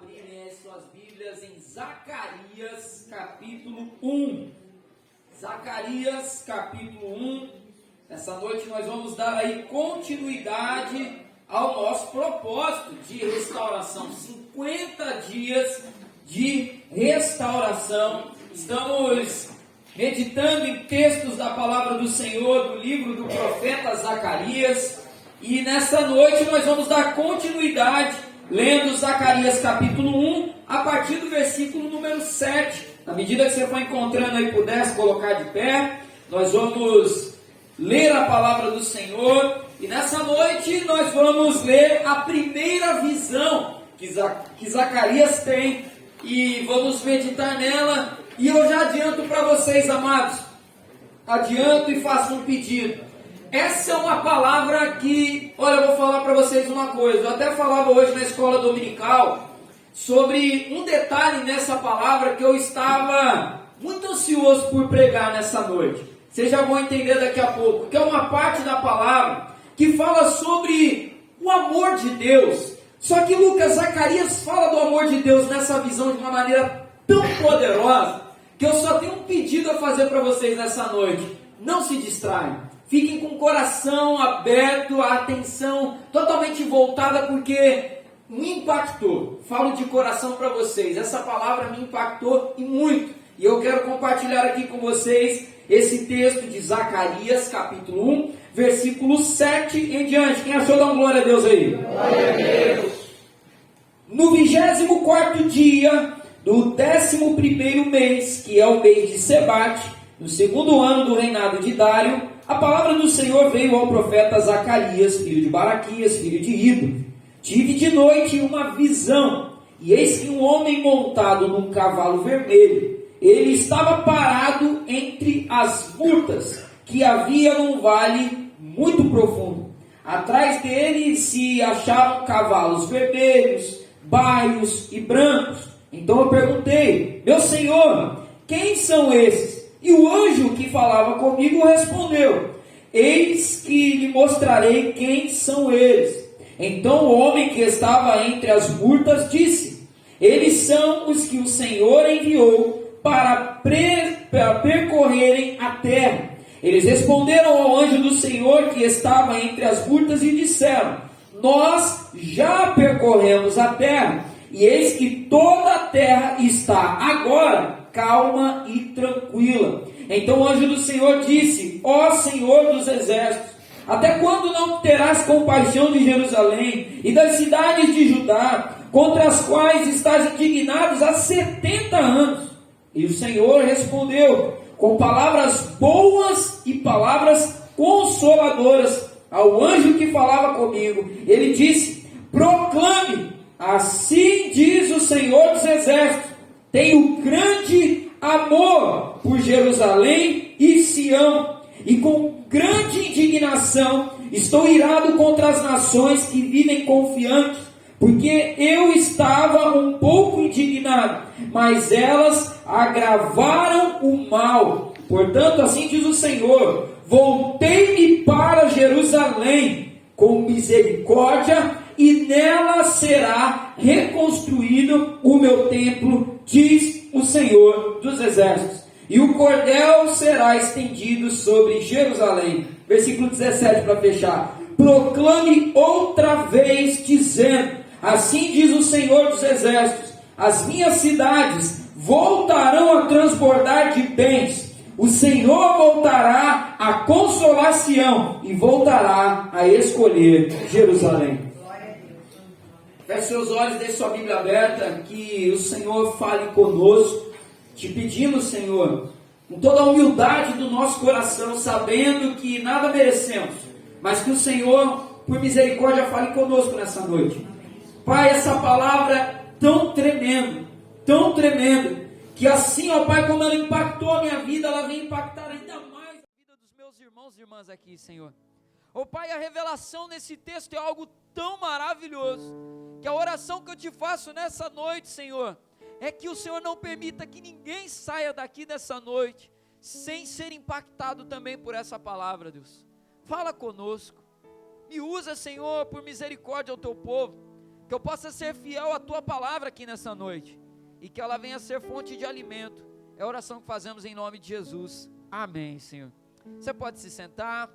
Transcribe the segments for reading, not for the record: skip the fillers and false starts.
abrirem as suas Bíblias em Zacarias capítulo 1. Zacarias capítulo 1. Essa noite nós vamos dar aí continuidade ao nosso propósito de restauração. 50 dias de restauração. Estamos meditando em textos da palavra do Senhor, do livro do profeta Zacarias. E nessa noite nós vamos dar continuidade, lendo Zacarias capítulo 1, a partir do versículo número 7. Na medida que você for encontrando aí, pudesse colocar de pé, nós vamos ler a palavra do Senhor. E nessa noite nós vamos ler a primeira visão que Zacarias tem. E vamos meditar nela. E eu já adianto para vocês, amados, adianto e faço um pedido. Essa é uma palavra que, olha, eu vou falar para vocês uma coisa. Eu até falava hoje na escola dominical sobre um detalhe nessa palavra que eu estava muito ansioso por pregar nessa noite. Vocês já vão entender daqui a pouco, que é uma parte da palavra que fala sobre o amor de Deus. Só que Zacarias fala do amor de Deus nessa visão de uma maneira tão poderosa, que eu só tenho um pedido a fazer para vocês nessa noite. Não se distraiam. Fiquem com o coração aberto, a atenção totalmente voltada, porque me impactou. Falo de coração para vocês. Essa palavra me impactou e muito. E eu quero compartilhar aqui com vocês esse texto de Zacarias, capítulo 1, versículo 7 em diante. Quem achou, dá uma glória a Deus aí. Glória a Deus. No 24º dia do 11º mês, que é o mês de Sebate, no segundo ano do reinado de Dário, a palavra do Senhor veio ao profeta Zacarias, filho de Baraquias, filho de Ido. Tive de noite uma visão, e eis que um homem montado num cavalo vermelho, ele estava parado entre as murtas que havia num vale muito profundo. Atrás dele se achavam cavalos vermelhos, baios e brancos. Então eu perguntei: meu senhor, quem são esses? E o anjo que falava comigo respondeu: eis que lhe mostrarei quem são eles. Então o homem que estava entre as murtas disse: eles são os que o Senhor enviou para percorrerem a terra. Eles responderam ao anjo do Senhor que estava entre as murtas e disseram: nós já percorremos a terra, e eis que toda a terra está agora calma e tranquila. Então o anjo do Senhor disse: ó Senhor dos exércitos, até quando não terás compaixão de Jerusalém e das cidades de Judá, contra as quais estás indignados há 70 anos? E o Senhor respondeu com palavras boas e palavras consoladoras ao anjo que falava comigo. Ele disse: proclame, assim diz o Senhor dos exércitos, tenho grande amor por Jerusalém e Sião, e com grande indignação estou irado contra as nações que vivem confiantes, porque eu estava um pouco indignado, mas elas agravaram o mal. Portanto, assim diz o Senhor: voltei-me para Jerusalém com misericórdia, e nela será reconstruído o meu templo, diz o Senhor dos exércitos, e o cordel será estendido sobre Jerusalém. Versículo 17 para fechar: proclame outra vez, dizendo: assim diz o Senhor dos exércitos, as minhas cidades voltarão a transbordar de bens, o Senhor voltará a consolar Sião e voltará a escolher Jerusalém. Feche seus olhos, deixe sua Bíblia aberta, que o Senhor fale conosco. Te pedimos, Senhor, com toda a humildade do nosso coração, sabendo que nada merecemos, mas que o Senhor, por misericórdia, fale conosco nessa noite. Pai, essa palavra é tão tremenda, que assim, ó Pai, como ela impactou a minha vida, ela vem impactar ainda mais a vida dos meus irmãos e irmãs aqui, Senhor. Ó Pai, a revelação nesse texto é algo tão maravilhoso, que a oração que eu te faço nessa noite, Senhor, é que o Senhor não permita que ninguém saia daqui dessa noite sem ser impactado também por essa palavra, Deus. Fala conosco, me usa, Senhor, por misericórdia ao teu povo. que eu possa ser fiel à tua palavra aqui nessa noite, e que ela venha ser fonte de alimento. É a oração que fazemos em nome de Jesus, amém, Senhor. Você pode se sentar,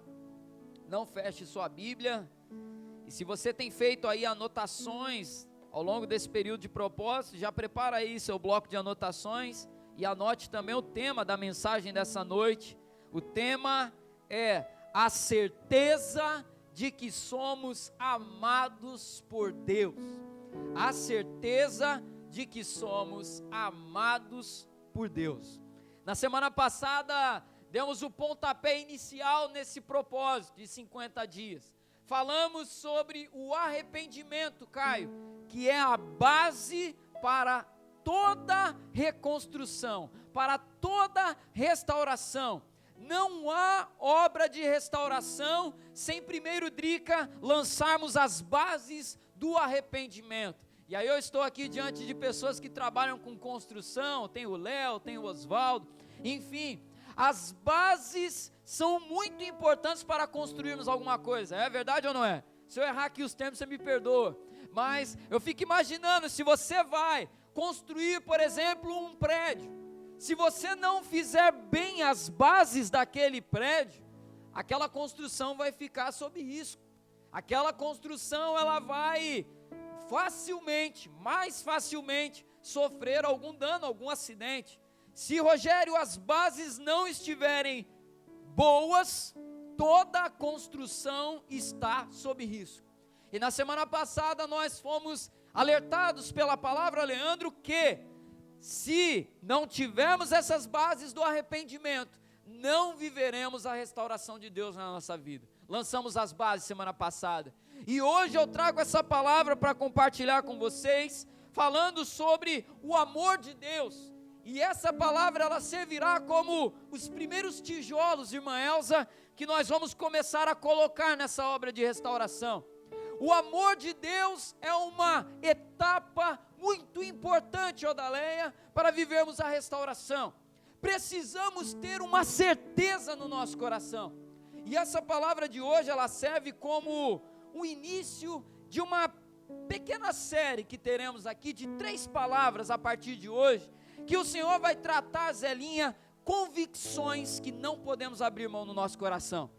não feche sua Bíblia, e se você tem feito aí anotações ao longo desse período de propósito, já prepara aí seu bloco de anotações, e anote também o tema da mensagem dessa noite. O tema é a certeza de que somos amados por Deus. A certeza de que somos amados por Deus. Na semana passada, demos o pontapé inicial nesse propósito de 50 dias. Falamos sobre o arrependimento, Caio, que é a base para toda reconstrução, para toda restauração. Não há obra de restauração sem primeiro, Drica, lançarmos as bases do arrependimento. E aí eu estou aqui diante de pessoas que trabalham com construção, tem o Léo, tem o Oswaldo, enfim, as bases são muito importantes para construirmos alguma coisa, é verdade ou não é? Se eu errar aqui os termos, você me perdoa, mas eu fico imaginando, se você vai construir, por exemplo, um prédio, se você não fizer bem as bases daquele prédio, aquela construção vai ficar sob risco, aquela construção ela vai facilmente, mais facilmente, sofrer algum dano, algum acidente. Se, Rogério, as bases não estiverem boas, toda a construção está sob risco. E na semana passada nós fomos alertados pela palavra, Leandro, que se não tivermos essas bases do arrependimento, não viveremos a restauração de Deus na nossa vida. Lançamos as bases semana passada, e hoje eu trago essa palavra para compartilhar com vocês, falando sobre o amor de Deus, e essa palavra ela servirá como os primeiros tijolos, irmã Elza, que nós vamos começar a colocar nessa obra de restauração. O amor de Deus é uma etapa muito importante, Odaleia, para vivermos a restauração. Precisamos ter uma certeza no nosso coração, e essa palavra de hoje, ela serve como o início de uma pequena série que teremos aqui, de 3 palavras a partir de hoje, que o Senhor vai tratar, Zelinha, convicções que não podemos abrir mão no nosso coração.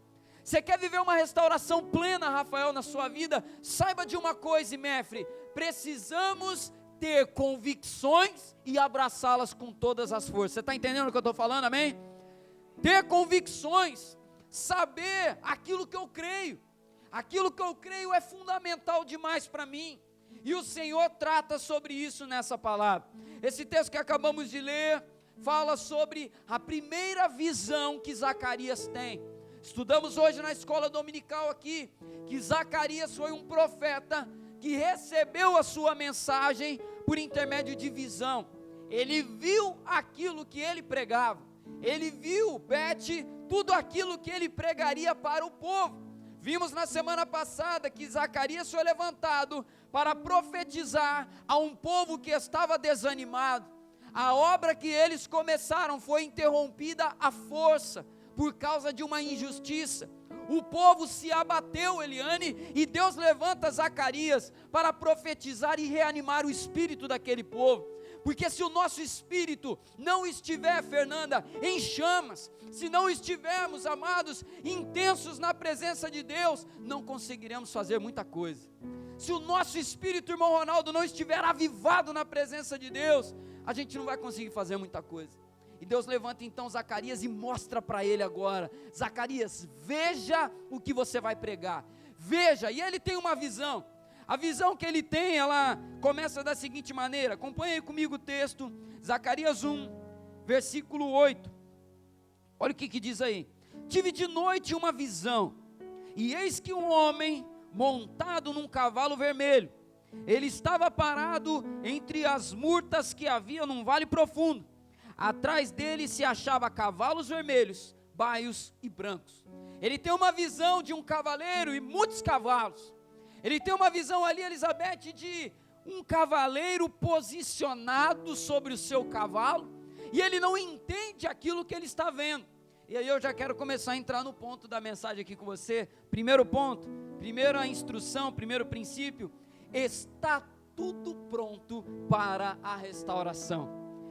Você quer viver uma restauração plena, Rafael, na sua vida? Saiba de uma coisa, Imefre, precisamos ter convicções e abraçá-las com todas as forças. Você está entendendo o que eu estou falando, amém? Ter convicções, saber aquilo que eu creio é fundamental demais para mim, e o Senhor trata sobre isso nessa palavra. Esse texto que acabamos de ler, fala sobre a primeira visão que Zacarias tem. Estudamos hoje na escola dominical aqui, que Zacarias foi um profeta, que recebeu a sua mensagem por intermédio de visão. Ele viu aquilo que ele pregava, ele viu, Beth, tudo aquilo que ele pregaria para o povo. Vimos na semana passada que Zacarias foi levantado para profetizar a um povo que estava desanimado. A obra que eles começaram foi interrompida à força, por causa de uma injustiça. O povo se abateu, Eliane, e Deus levanta Zacarias para profetizar e reanimar o espírito daquele povo. Porque se o nosso espírito não estiver, Fernanda, em chamas, se não estivermos, amados, intensos na presença de Deus, não conseguiremos fazer muita coisa. Se o nosso espírito, irmão Ronaldo, não estiver avivado na presença de Deus, a gente não vai conseguir fazer muita coisa. E Deus levanta então Zacarias e mostra para ele agora: Zacarias, veja o que você vai pregar, veja. E ele tem uma visão. A visão que ele tem, ela começa da seguinte maneira, acompanhe aí comigo o texto, Zacarias 1, versículo 8, olha o que diz aí: tive de noite uma visão, e eis que um homem montado num cavalo vermelho, ele estava parado entre as murtas que havia num vale profundo, atrás dele se achava cavalos vermelhos, baios e brancos. Ele tem uma visão de um cavaleiro e muitos cavalos. Ele tem uma visão ali, Elizabeth, de um cavaleiro posicionado sobre o seu cavalo, e ele não entende aquilo que ele está vendo. E aí eu já quero começar a entrar no ponto da mensagem aqui com você. Primeiro ponto, primeira instrução, primeiro princípio: está tudo pronto para a restauração.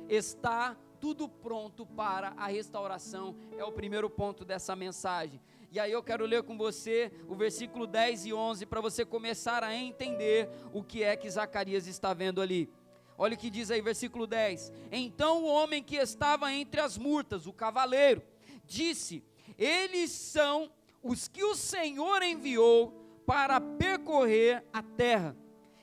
Está tudo pronto para a restauração, é o primeiro ponto dessa mensagem. E aí eu quero ler com você o versículo 10 e 11, para você começar a entender o que é que Zacarias está vendo ali. Olha o que diz aí, versículo 10. Então o homem que estava entre as murtas, o cavaleiro, disse: eles são os que o Senhor enviou para percorrer a terra.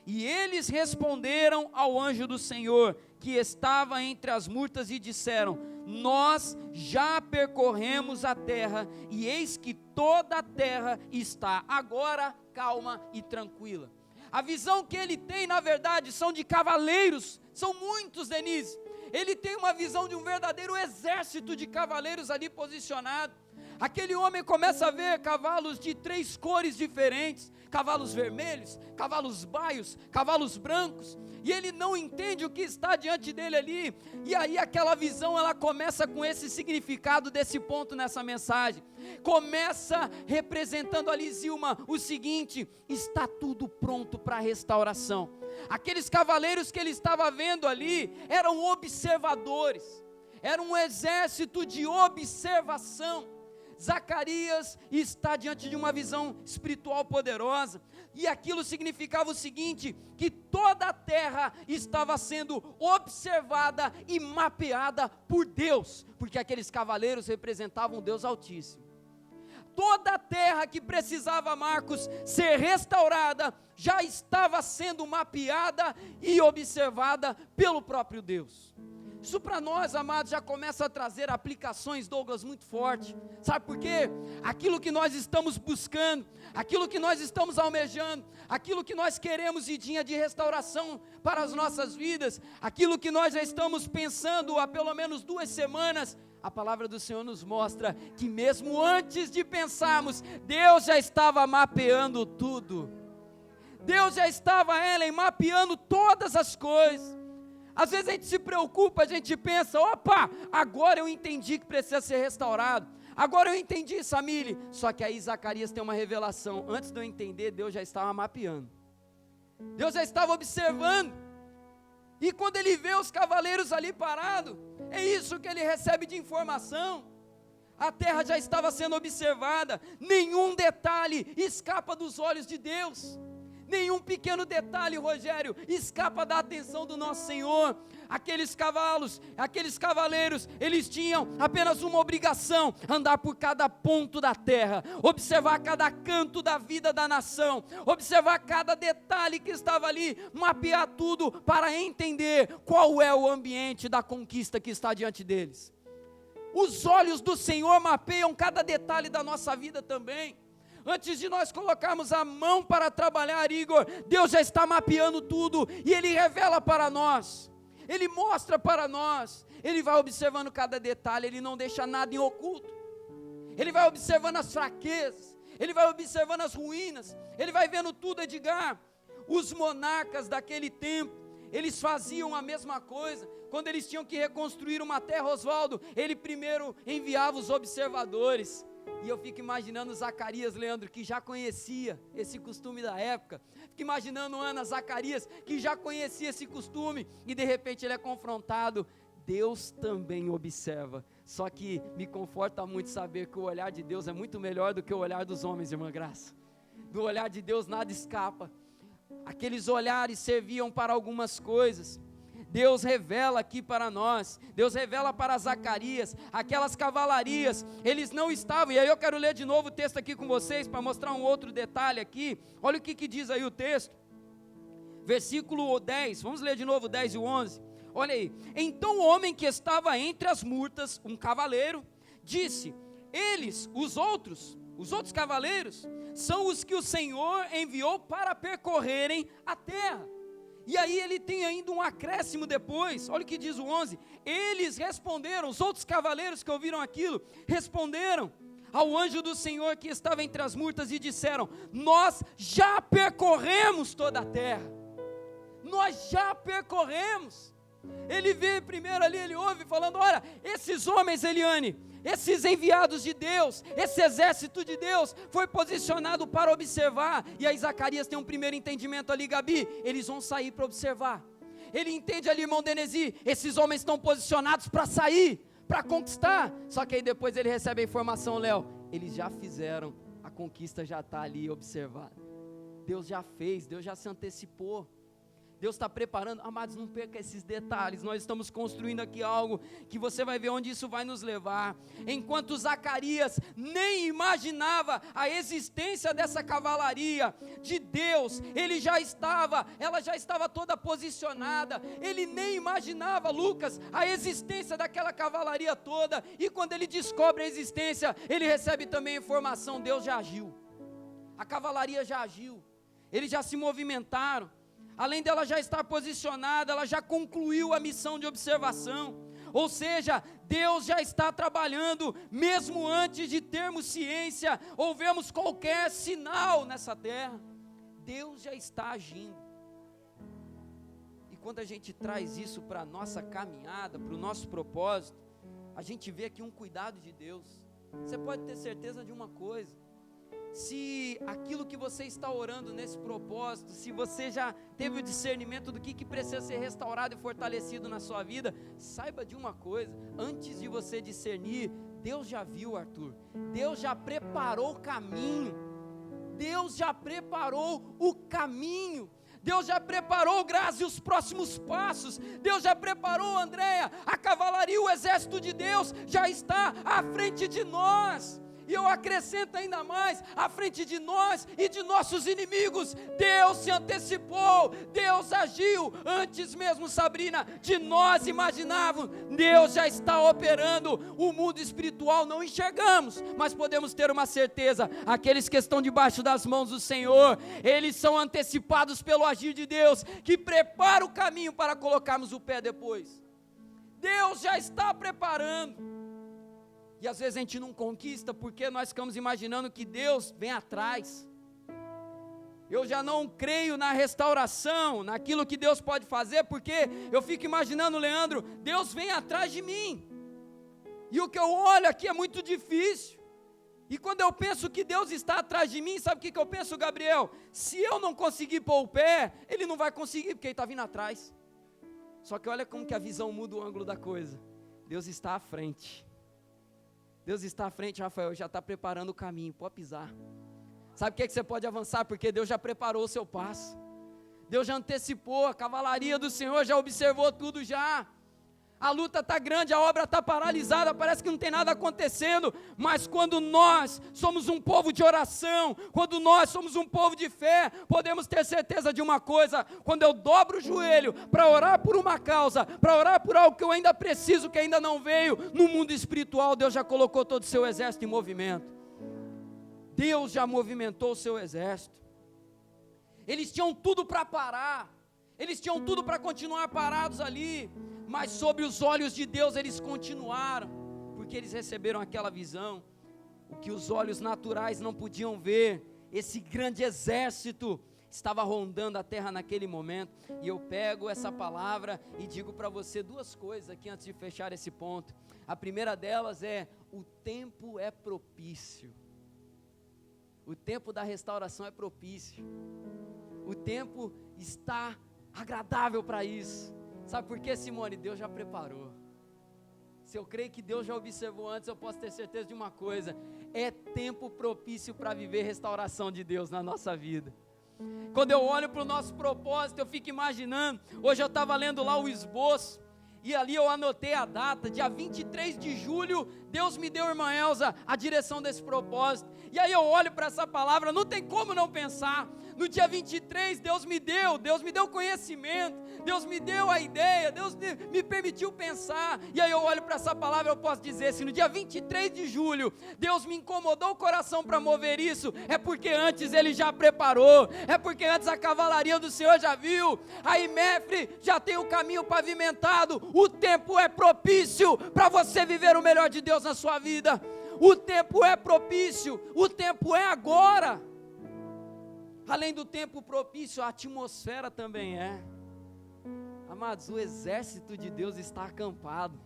E eles responderam ao anjo do Senhor, que estava entre as murtas, e disseram: nós já percorremos a terra, e eis que toda a terra está agora calma e tranquila. A visão que ele tem, na verdade, são de cavaleiros, são muitos, Denise. Ele tem uma visão de um verdadeiro exército de cavaleiros ali posicionado. Aquele homem começa a ver cavalos de 3 cores diferentes, cavalos vermelhos, cavalos baios, cavalos brancos, e ele não entende o que está diante dele ali. E aí aquela visão, ela começa com esse significado desse ponto nessa mensagem. Começa representando ali, Zilma, o seguinte: está tudo pronto para a restauração. Aqueles cavaleiros que ele estava vendo ali eram observadores, era um exército de observação. Zacarias está diante de uma visão espiritual poderosa, e aquilo significava o seguinte: que toda a terra estava sendo observada e mapeada por Deus, porque aqueles cavaleiros representavam o Deus Altíssimo. Toda a terra que precisava, Marcos, ser restaurada, já estava sendo mapeada e observada pelo próprio Deus. Isso para nós, amados, já começa a trazer aplicações, Douglas, muito forte. Sabe por quê? Aquilo que nós estamos buscando, aquilo que nós estamos almejando, aquilo que nós queremos de restauração para as nossas vidas, aquilo que nós já estamos pensando há pelo menos 2 semanas, a palavra do Senhor nos mostra que mesmo antes de pensarmos, Deus já estava mapeando tudo. Deus já estava, Ellen, mapeando todas as coisas. Às vezes a gente se preocupa, a gente pensa: opa, agora eu entendi que precisa ser restaurado, agora eu entendi, Samile. Só que aí Zacarias tem uma revelação: antes de eu entender, Deus já estava mapeando, Deus já estava observando. E quando ele vê os cavaleiros ali parados, é isso que ele recebe de informação. A terra já estava sendo observada, nenhum detalhe escapa dos olhos de Deus. Nenhum pequeno detalhe, Rogério, escapa da atenção do nosso Senhor. Aqueles cavaleiros, eles tinham apenas uma obrigação: andar por cada ponto da terra, observar cada canto da vida da nação, observar cada detalhe que estava ali, mapear tudo para entender qual é o ambiente da conquista que está diante deles. Os olhos do Senhor mapeiam cada detalhe da nossa vida também. Antes de nós colocarmos a mão para trabalhar, Igor, Deus já está mapeando tudo, e Ele revela para nós, Ele mostra para nós, Ele vai observando cada detalhe, Ele não deixa nada em oculto, Ele vai observando as fraquezas, Ele vai observando as ruínas, Ele vai vendo tudo, Edgar. Os monarcas daquele tempo, eles faziam a mesma coisa. Quando eles tinham que reconstruir uma terra, Oswaldo, ele primeiro enviava os observadores. E eu fico imaginando Zacarias, Leandro, que já conhecia esse costume da época. Fico imaginando Ana, Zacarias, que já conhecia esse costume, e de repente ele é confrontado. Deus também observa. Só que me conforta muito saber que o olhar de Deus é muito melhor do que o olhar dos homens, irmã Graça. Do olhar de Deus nada escapa. Aqueles olhares serviam para algumas coisas. Deus revela aqui para nós, Deus revela para Zacarias, aquelas cavalarias, eles não estavam, e aí eu quero ler de novo o texto aqui com vocês, para mostrar um outro detalhe aqui. Olha o que diz aí o texto, versículo 10, vamos ler de novo o 10 e o 11, olha aí. Então o homem que estava entre as murtas, um cavaleiro, disse: eles, os outros cavaleiros, são os que o Senhor enviou para percorrerem a terra. E aí ele tem ainda um acréscimo depois, olha o que diz o 11, eles responderam, os outros cavaleiros que ouviram aquilo, responderam ao anjo do Senhor que estava entre as murtas e disseram: nós já percorremos toda a terra, nós já percorremos. Ele vê primeiro ali, ele ouve falando: olha, esses homens, Eliane, esses enviados de Deus, esse exército de Deus, foi posicionado para observar. E aí Zacarias tem um primeiro entendimento ali, Gabi, eles vão sair para observar. Ele entende ali, irmão Denesi, esses homens estão posicionados para sair, para conquistar. Só que aí depois ele recebe a informação, Léo, eles já fizeram, a conquista já está ali observada. Deus já fez, Deus já se antecipou. Deus está preparando. Amados, não perca esses detalhes. Nós estamos construindo aqui algo que você vai ver onde isso vai nos levar. Enquanto Zacarias nem imaginava a existência dessa cavalaria de Deus, ela já estava toda posicionada. Ele nem imaginava, Lucas, a existência daquela cavalaria toda. E quando ele descobre a existência, ele recebe também a informação: Deus já agiu. A cavalaria já agiu. Eles já se movimentaram. Além dela já estar posicionada, ela já concluiu a missão de observação. Ou seja, Deus já está trabalhando, mesmo antes de termos ciência, ou vermos qualquer sinal nessa terra. Deus já está agindo. E quando a gente traz isso para a nossa caminhada, para o nosso propósito, a gente vê aqui um cuidado de Deus. Você pode ter certeza de uma coisa: se aquilo que você está orando nesse propósito, se você já teve o discernimento do que precisa ser restaurado e fortalecido na sua vida, saiba de uma coisa: antes de você discernir, Deus já viu, Arthur. Deus já preparou o caminho. Deus já preparou o caminho. Deus já preparou, Grazi, os próximos passos. Deus já preparou, Andréia, a cavalaria, o exército de Deus já está à frente de nós. E eu acrescento ainda mais: à frente de nós e de nossos inimigos, Deus se antecipou, Deus agiu, antes mesmo, Sabrina, de nós imaginarmos. Deus já está operando. O mundo espiritual não enxergamos, mas podemos ter uma certeza: aqueles que estão debaixo das mãos do Senhor, eles são antecipados pelo agir de Deus, que prepara o caminho para colocarmos o pé depois. Deus já está preparando. E às vezes a gente não conquista porque nós ficamos imaginando que Deus vem atrás. Eu já não creio na restauração, naquilo que Deus pode fazer, porque eu fico imaginando, Leandro, Deus vem atrás de mim. E o que eu olho aqui é muito difícil. E quando eu penso que Deus está atrás de mim, sabe o que eu penso, Gabriel? Se eu não conseguir pôr o pé, Ele não vai conseguir, porque Ele está vindo atrás. Só que olha como que a visão muda o ângulo da coisa. Deus está à frente. Deus está à frente, Rafael, já está preparando o caminho, pode pisar. Sabe o que você pode avançar? Porque Deus já preparou o seu passo. Deus já antecipou, a cavalaria do Senhor já observou tudo já. A luta está grande, a obra está paralisada, parece que não tem nada acontecendo. Mas quando nós somos um povo de oração, quando nós somos um povo de fé, podemos ter certeza de uma coisa: quando eu dobro o joelho para orar por uma causa, para orar por algo que eu ainda preciso, que ainda não veio, no mundo espiritual Deus já colocou todo o seu exército em movimento. Deus já movimentou o seu exército. Eles tinham tudo para parar, eles tinham tudo para continuar parados ali, mas sob os olhos de Deus eles continuaram, porque eles receberam aquela visão, o que os olhos naturais não podiam ver. Esse grande exército estava rondando a terra naquele momento. E eu pego essa palavra e digo para você duas coisas aqui antes de fechar esse ponto. A primeira delas é: o tempo é propício. O tempo da restauração é propício. O tempo está agradável para isso. Sabe por quê, Simone? Deus já preparou. Se eu creio que Deus já observou antes, eu posso ter certeza de uma coisa: é tempo propício para viver restauração de Deus na nossa vida. Quando eu olho para o nosso propósito, eu fico imaginando. Hoje eu estava lendo lá o esboço, e ali eu anotei a data, dia 23 de julho, Deus me deu, irmã Elza, a direção desse propósito. E aí eu olho para essa palavra, não tem como não pensar. No dia 23, Deus me deu conhecimento, Deus me deu a ideia, Deus me permitiu pensar. E aí eu olho para essa palavra, eu posso dizer: se no dia 23 de julho, Deus me incomodou o coração para mover isso, é porque antes Ele já preparou, é porque antes a cavalaria do Senhor já viu, a IMEFRE já tem o caminho pavimentado. O tempo é propício para você viver o melhor de Deus na sua vida. O tempo é propício, o tempo é agora. Além do tempo propício, a atmosfera também é. Amados, o exército de Deus está acampado.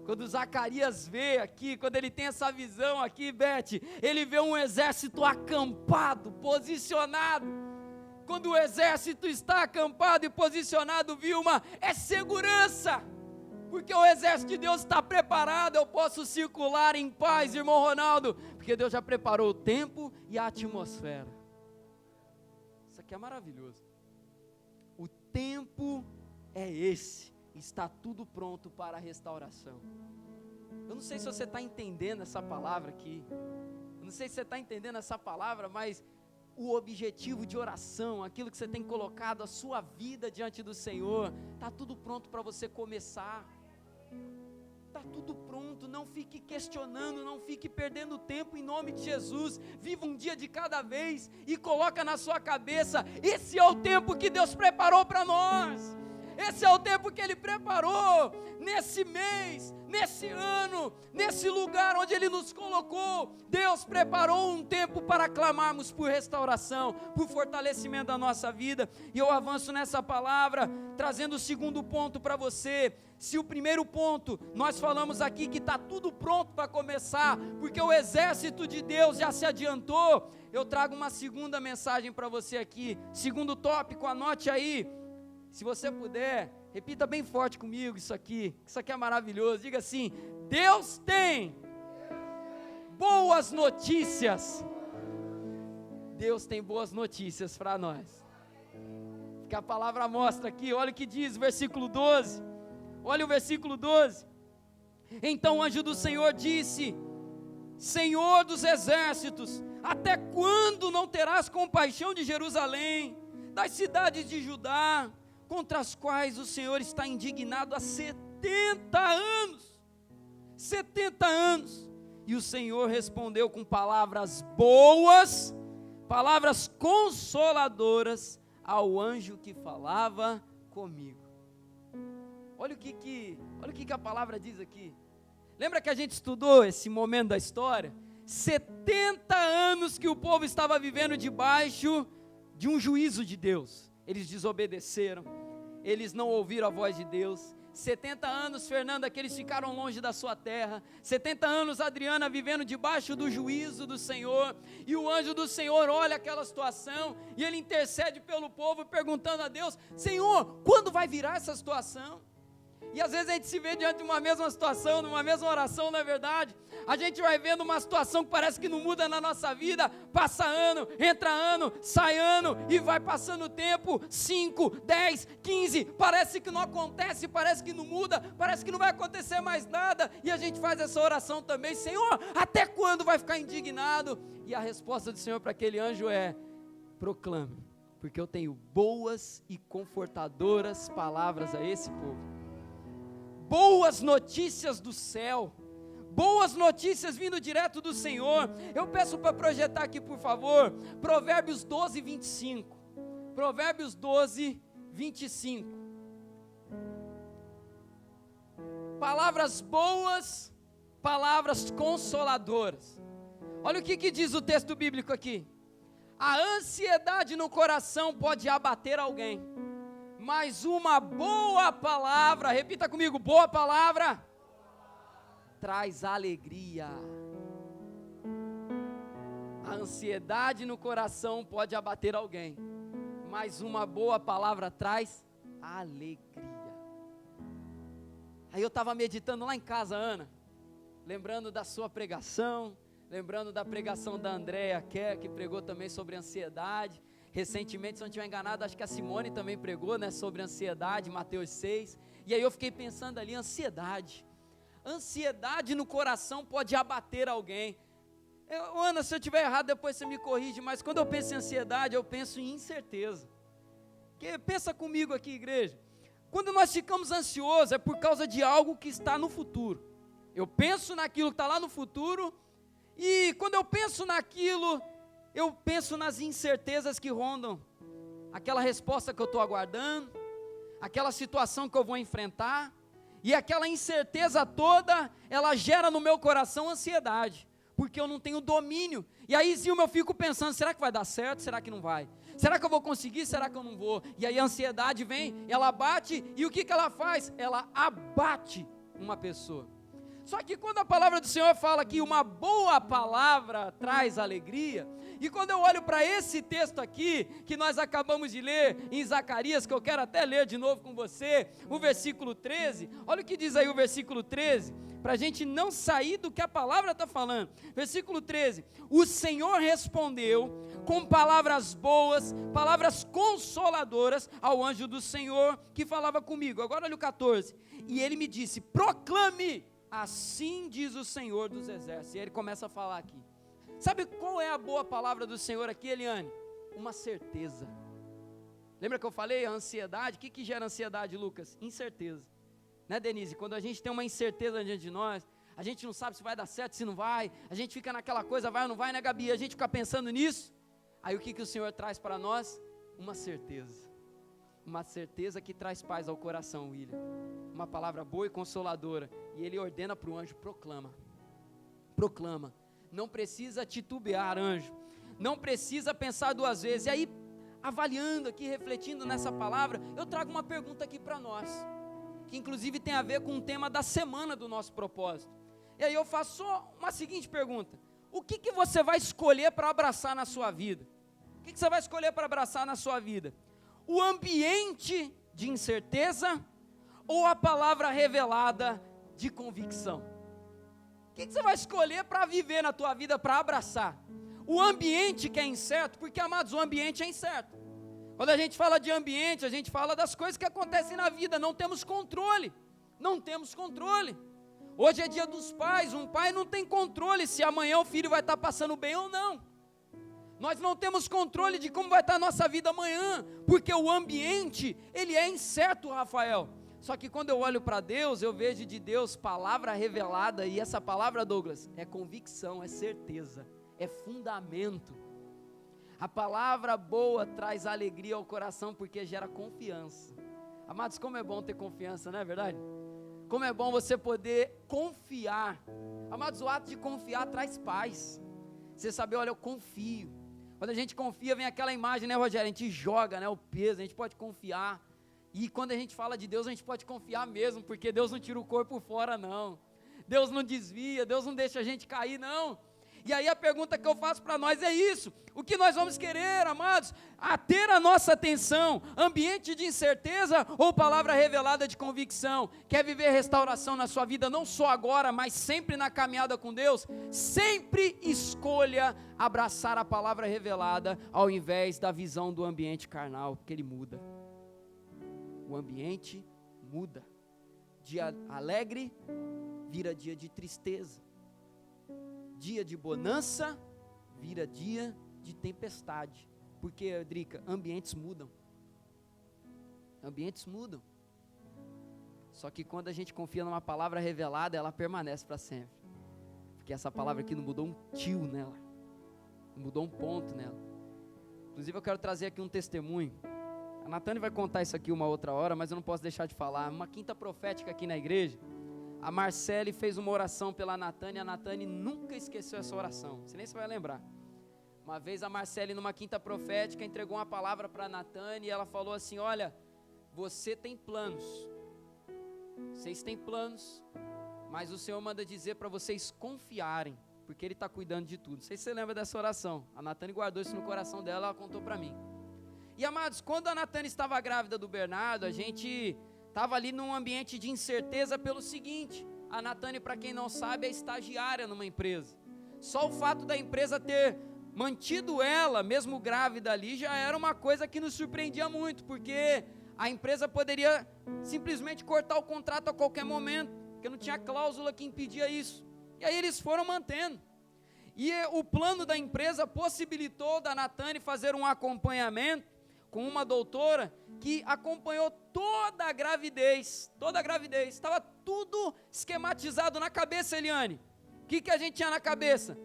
Quando Zacarias vê aqui, quando ele tem essa visão aqui, Beth, ele vê um exército acampado, posicionado. Quando o exército está acampado e posicionado, Vilma, é segurança, porque o exército de Deus está preparado. Eu posso circular em paz, irmão Ronaldo, porque Deus já preparou o tempo e a atmosfera. Isso aqui é maravilhoso. O tempo é esse, está tudo pronto para a restauração. Eu não sei se você está entendendo essa palavra aqui, eu não sei se você está entendendo essa palavra, mas o objetivo de oração, aquilo que você tem colocado, a sua vida diante do Senhor, está tudo pronto para você começar. Está tudo pronto, não fique questionando, não fique perdendo tempo em nome de Jesus. Viva um dia de cada vez e coloca na sua cabeça: esse é o tempo que Deus preparou para nós. Esse é o tempo que Ele preparou, nesse mês, nesse ano, nesse lugar onde Ele nos colocou. Deus preparou um tempo para clamarmos por restauração, por fortalecimento da nossa vida. E eu avanço nessa palavra, trazendo o segundo ponto para você. Se o primeiro ponto, nós falamos aqui que está tudo pronto para começar, porque o exército de Deus já se adiantou, eu trago uma segunda mensagem para você aqui, segundo tópico, anote aí. Se você puder, repita bem forte comigo isso aqui é maravilhoso. Diga assim: Deus tem boas notícias. Deus tem boas notícias para nós. Que a palavra mostra aqui, olha o que diz o versículo 12. Olha o versículo 12. Então o anjo do Senhor disse: Senhor dos exércitos, até quando não terás compaixão de Jerusalém, das cidades de Judá, contra as quais o Senhor está indignado há 70 anos, 70 anos, e o Senhor respondeu com palavras boas, palavras consoladoras, ao anjo que falava comigo. Olha o que a palavra diz aqui, lembra que a gente estudou esse momento da história, 70 anos que o povo estava vivendo debaixo de um juízo de Deus. Eles desobedeceram, eles não ouviram a voz de Deus. 70 anos, Fernanda, que eles ficaram longe da sua terra. 70 anos, Adriana, vivendo debaixo do juízo do Senhor. E o anjo do Senhor olha aquela situação e ele intercede pelo povo, perguntando a Deus: Senhor, quando vai virar essa situação? E às vezes a gente se vê diante de uma mesma situação, numa mesma oração, não é verdade? A gente vai vendo uma situação que parece que não muda na nossa vida, passa ano, entra ano, sai ano, e vai passando o tempo, 5, 10, 15, parece que não acontece, parece que não muda, parece que não vai acontecer mais nada, e a gente faz essa oração também: Senhor, até quando vai ficar indignado? E a resposta do Senhor para aquele anjo é: proclame, porque eu tenho boas e confortadoras palavras a esse povo. Boas notícias do céu, boas notícias vindo direto do Senhor. Eu peço para projetar aqui, por favor, Provérbios 12, 25. Provérbios 12, 25. Palavras boas, palavras consoladoras. Olha o que diz o texto bíblico aqui: a ansiedade no coração pode abater alguém, mas uma boa palavra, repita comigo, boa palavra, traz alegria. A ansiedade no coração pode abater alguém, mas uma boa palavra traz alegria. Aí eu estava meditando lá em casa, Ana, lembrando da sua pregação, lembrando da pregação da Andréia Kerr, que pregou também sobre ansiedade. Recentemente, se não estiver enganado, acho que a Simone também pregou, né, sobre ansiedade, Mateus 6, e aí eu fiquei pensando ali, ansiedade no coração pode abater alguém. Ana, se eu estiver errado, depois você me corrige, mas quando eu penso em ansiedade, eu penso em incerteza. Pensa comigo aqui, igreja, quando nós ficamos ansiosos, é por causa de algo que está no futuro. Eu penso naquilo que está lá no futuro, e quando eu penso naquilo, eu penso nas incertezas que rondam, aquela resposta que eu estou aguardando, aquela situação que eu vou enfrentar, e aquela incerteza toda, ela gera no meu coração ansiedade, porque eu não tenho domínio. E aí, Zilma, eu fico pensando: será que vai dar certo? Será que não vai? Será que eu vou conseguir? Será que eu não vou? E aí a ansiedade vem, ela bate, e o que ela faz? Ela abate uma pessoa. Só que quando a palavra do Senhor fala que uma boa palavra traz alegria, e quando eu olho para esse texto aqui, que nós acabamos de ler em Zacarias, que eu quero até ler de novo com você, o versículo 13, olha o que diz aí o versículo 13, para a gente não sair do que a palavra está falando. Versículo 13: o Senhor respondeu com palavras boas, palavras consoladoras ao anjo do Senhor que falava comigo. Agora olha o 14, e ele me disse: proclame, assim diz o Senhor dos exércitos. E ele começa a falar aqui. Sabe qual é a boa palavra do Senhor aqui, Eliane? Uma certeza. Lembra que eu falei a ansiedade? O que gera ansiedade, Lucas? Incerteza. Né, Denise? Quando a gente tem uma incerteza diante de nós, a gente não sabe se vai dar certo, se não vai, a gente fica naquela coisa, vai ou não vai, né, Gabi? A gente fica pensando nisso. Aí o que o Senhor traz para nós? Uma certeza. Uma certeza que traz paz ao coração, William. Uma palavra boa e consoladora. E ele ordena para o anjo: proclama. Proclama. Não precisa titubear, anjo. Não precisa pensar duas vezes. E aí, avaliando aqui, refletindo nessa palavra, eu trago uma pergunta aqui para nós, que inclusive tem a ver com o tema da semana do nosso propósito. E aí eu faço só uma seguinte pergunta: o que você vai escolher para abraçar na sua vida? O que você vai escolher para abraçar na sua vida? O ambiente de incerteza ou a palavra revelada de convicção? O que você vai escolher para viver na tua vida, para abraçar? O ambiente que é incerto, porque, amados, o ambiente é incerto. Quando a gente fala de ambiente, a gente fala das coisas que acontecem na vida, não temos controle, não temos controle. Hoje é dia dos pais, um pai não tem controle se amanhã o filho vai estar passando bem ou não. Nós não temos controle de como vai estar a nossa vida amanhã, porque o ambiente, ele é incerto, Rafael. Só que quando eu olho para Deus, eu vejo de Deus palavra revelada, e essa palavra, Douglas, é convicção, é certeza, é fundamento. A palavra boa traz alegria ao coração porque gera confiança. Amados, como é bom ter confiança, não é verdade? Como é bom você poder confiar. Amados, o ato de confiar traz paz. Você saber, olha, eu confio. Quando a gente confia, vem aquela imagem, né, Rogério? A gente joga, né, o peso, a gente pode confiar. E quando a gente fala de Deus, a gente pode confiar mesmo, porque Deus não tira o corpo fora, não. Deus não desvia, Deus não deixa a gente cair, não. E aí a pergunta que eu faço para nós é isso: o que nós vamos querer, amados? A ter a nossa atenção, ambiente de incerteza ou palavra revelada de convicção? Quer viver restauração na sua vida, não só agora, mas sempre na caminhada com Deus? Sempre escolha abraçar a palavra revelada, ao invés da visão do ambiente carnal, porque ele muda. O ambiente muda. Dia alegre vira dia de tristeza. Dia de bonança vira dia de tempestade. Porque, Drica, ambientes mudam. Ambientes mudam. Só que quando a gente confia numa palavra revelada, ela permanece para sempre. Porque essa palavra aqui não mudou um tio nela. Não mudou um ponto nela. Inclusive eu quero trazer aqui um testemunho. A Natane vai contar isso aqui uma outra hora, mas eu não posso deixar de falar. Uma quinta profética aqui na igreja, a Marcele fez uma oração pela Natane, e a Natane nunca esqueceu essa oração, você nem se vai lembrar. Uma vez a Marcele, numa quinta profética, entregou uma palavra para a Natane, e ela falou assim: olha, você tem planos, vocês têm planos, mas o Senhor manda dizer para vocês confiarem, porque Ele está cuidando de tudo. Não sei se você lembra dessa oração. A Natane guardou isso no coração dela, ela contou para mim. E, amados, quando a Natane estava grávida do Bernardo, a gente estava ali num ambiente de incerteza pelo seguinte: a Natane, para quem não sabe, é estagiária numa empresa. Só o fato da empresa ter mantido ela, mesmo grávida ali, já era uma coisa que nos surpreendia muito, porque a empresa poderia simplesmente cortar o contrato a qualquer momento, porque não tinha cláusula que impedia isso. E aí eles foram mantendo. E o plano da empresa possibilitou da Natane fazer um acompanhamento com uma doutora que acompanhou toda a gravidez, estava tudo esquematizado na cabeça, Eliane. O que a gente tinha na cabeça?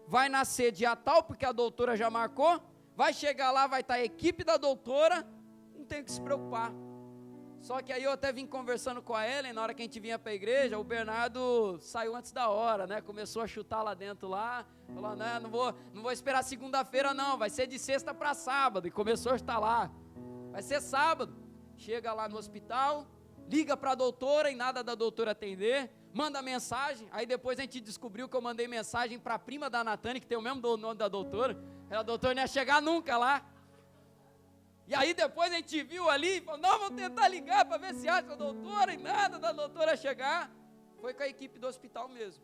Vai nascer dia tal, porque a doutora já marcou, vai chegar lá, vai estar a equipe da doutora, não tem que se preocupar. Só que aí eu até vim conversando com a Ellen, na hora que a gente vinha para a igreja, o Bernardo saiu antes da hora, né, começou a chutar lá dentro lá, falou, não vou esperar segunda-feira não, vai ser de sexta para sábado, e começou a chutar lá, vai ser sábado, chega lá no hospital, liga para a doutora e nada da doutora atender, manda mensagem, aí depois a gente descobriu que eu mandei mensagem para a prima da Natane, que tem o mesmo nome da doutora, a doutora não ia chegar nunca lá. E aí depois a gente viu ali, falou, não, vamos tentar ligar para ver se acha a doutora, e nada da doutora chegar. Foi com a equipe do hospital mesmo.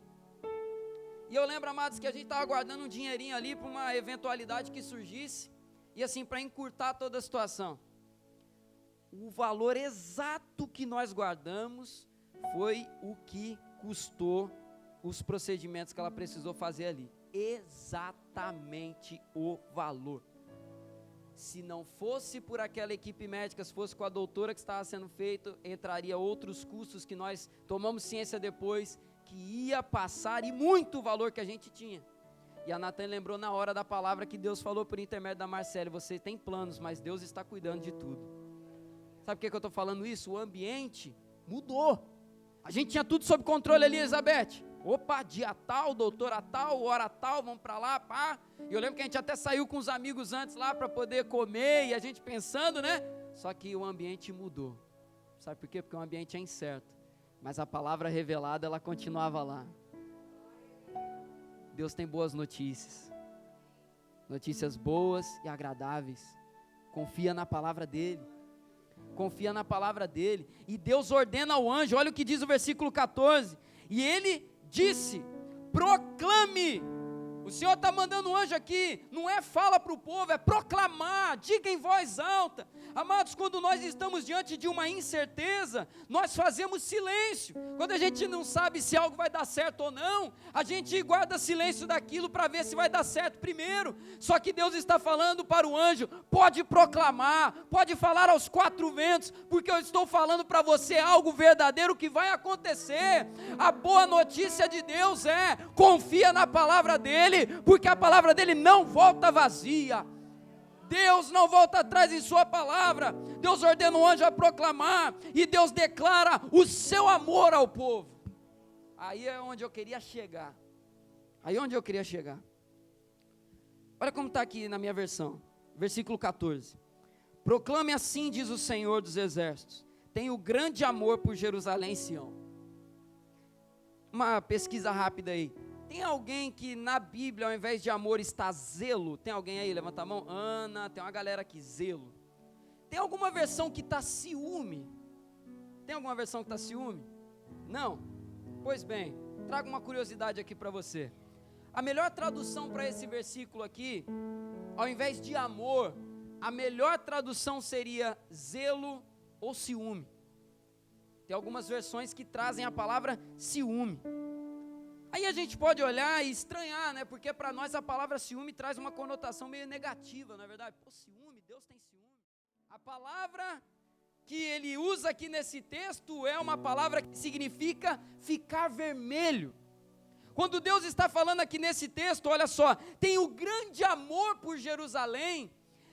E eu lembro, amados, que a gente estava guardando um dinheirinho ali para uma eventualidade que surgisse, e assim, para encurtar toda a situação. O valor exato que nós guardamos foi o que custou os procedimentos que ela precisou fazer ali. Exatamente o valor. Se não fosse por aquela equipe médica, se fosse com a doutora que estava sendo feito, entraria outros custos que nós tomamos ciência depois, que ia passar, e muito valor que a gente tinha. E a Natane lembrou na hora da palavra que Deus falou por intermédio da Marcele, você tem planos, mas Deus está cuidando de tudo. Sabe por que eu estou falando isso? O ambiente mudou. A gente tinha tudo sob controle ali, Elizabeth. Opa, dia tal, doutora tal, hora tal, vamos para lá, pá. E eu lembro que a gente até saiu com os amigos antes lá para poder comer, e a gente pensando, né? Só que o ambiente mudou. Sabe por quê? Porque o ambiente é incerto. Mas a palavra revelada, ela continuava lá. Deus tem boas notícias. Notícias boas e agradáveis. Confia na palavra dEle. Confia na palavra dEle. E Deus ordena ao anjo, olha o que diz o versículo 14. E ele disse, proclame. O Senhor está mandando um anjo aqui, não é fala para o povo, é proclamar, diga em voz alta. Amados, quando nós estamos diante de uma incerteza, nós fazemos silêncio. Quando a gente não sabe se algo vai dar certo ou não, a gente guarda silêncio daquilo para ver se vai dar certo primeiro. Só que Deus está falando para o anjo, pode proclamar, pode falar aos quatro ventos, porque eu estou falando para você algo verdadeiro que vai acontecer. A boa notícia de Deus é, confia na palavra dEle, porque a palavra dEle não volta vazia. Deus não volta atrás em sua palavra. Deus ordena o anjo a proclamar, e Deus declara o seu amor ao povo. Aí é onde eu queria chegar. Olha como está aqui na minha versão, versículo 14. Proclame assim, diz o Senhor dos Exércitos, tenho grande amor por Jerusalém e Sião. Uma pesquisa rápida aí. Tem alguém que na Bíblia, ao invés de amor, está zelo? Tem alguém aí? Levanta a mão. Ana, tem uma galera aqui, zelo. Tem alguma versão que está ciúme? Tem alguma versão que está ciúme? Não? Pois bem, trago uma curiosidade aqui para você. A melhor tradução para esse versículo aqui, ao invés de amor, a melhor tradução seria zelo ou ciúme. Tem algumas versões que trazem a palavra ciúme. Aí a gente pode olhar e estranhar, né? Porque para nós a palavra ciúme traz uma conotação meio negativa, não é verdade? Pô, ciúme, Deus tem ciúme. A palavra que ele usa aqui nesse texto é uma palavra que significa ficar vermelho. Quando Deus está falando aqui nesse texto, olha só, tem o grande amor por Jerusalém,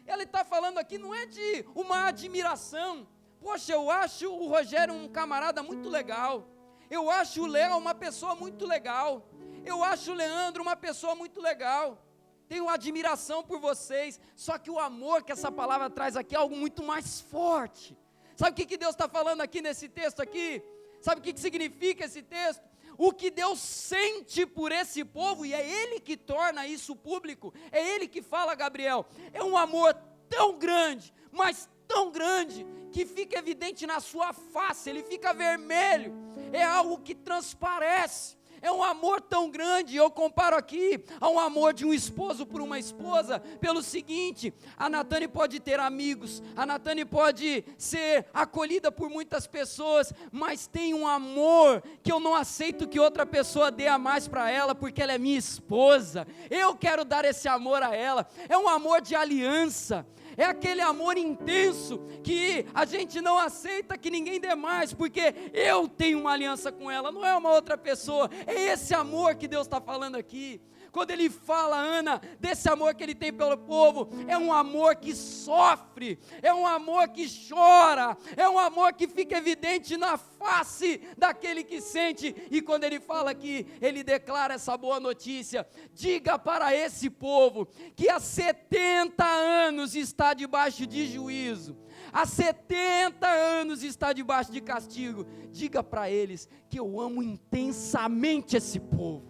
ele está falando aqui não é de uma admiração. Poxa, eu acho o Rogério um camarada muito legal. Eu acho o Léo uma pessoa muito legal. Eu acho o Leandro uma pessoa muito legal. Tenho admiração por vocês. Só que o amor que essa palavra traz aqui é algo muito mais forte. Sabe o que Deus está falando aqui nesse texto aqui? Sabe o que significa esse texto? O que Deus sente por esse povo, e é Ele que torna isso público, é Ele que fala, Gabriel, é um amor tão grande, mas tão grande, que fica evidente na sua face, ele fica vermelho, é algo que transparece, é um amor tão grande. Eu comparo aqui a um amor de um esposo por uma esposa, pelo seguinte, a Natane pode ter amigos, a Natane pode ser acolhida por muitas pessoas, mas tem um amor que eu não aceito que outra pessoa dê a mais para ela, porque ela é minha esposa, eu quero dar esse amor a ela, é um amor de aliança, é aquele amor intenso, que a gente não aceita que ninguém dê mais, porque eu tenho uma aliança com ela, não é uma outra pessoa, é esse amor que Deus está falando aqui. Quando ele fala, Ana, desse amor que ele tem pelo povo, é um amor que sofre, é um amor que chora, é um amor que fica evidente na face daquele que sente. E quando ele fala aqui, ele declara essa boa notícia: diga para esse povo que há 70 anos está debaixo de juízo, há 70 anos está debaixo de castigo. Diga para eles que eu amo intensamente esse povo.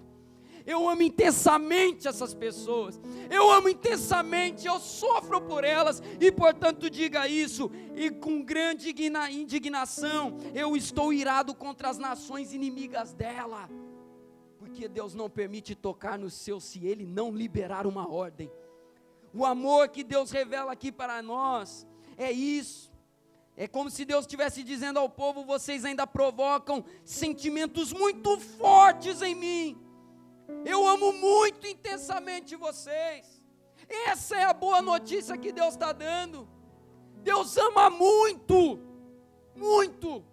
Eu amo intensamente essas pessoas, eu amo intensamente, eu sofro por elas, e portanto diga isso, e com grande indignação, eu estou irado contra as nações inimigas dela, porque Deus não permite tocar no seu, se Ele não liberar uma ordem. O amor que Deus revela aqui para nós, é isso, é como se Deus estivesse dizendo ao povo, vocês ainda provocam sentimentos muito fortes em mim, eu amo muito intensamente vocês. Essa é a boa notícia que Deus está dando. Deus ama muito, muito.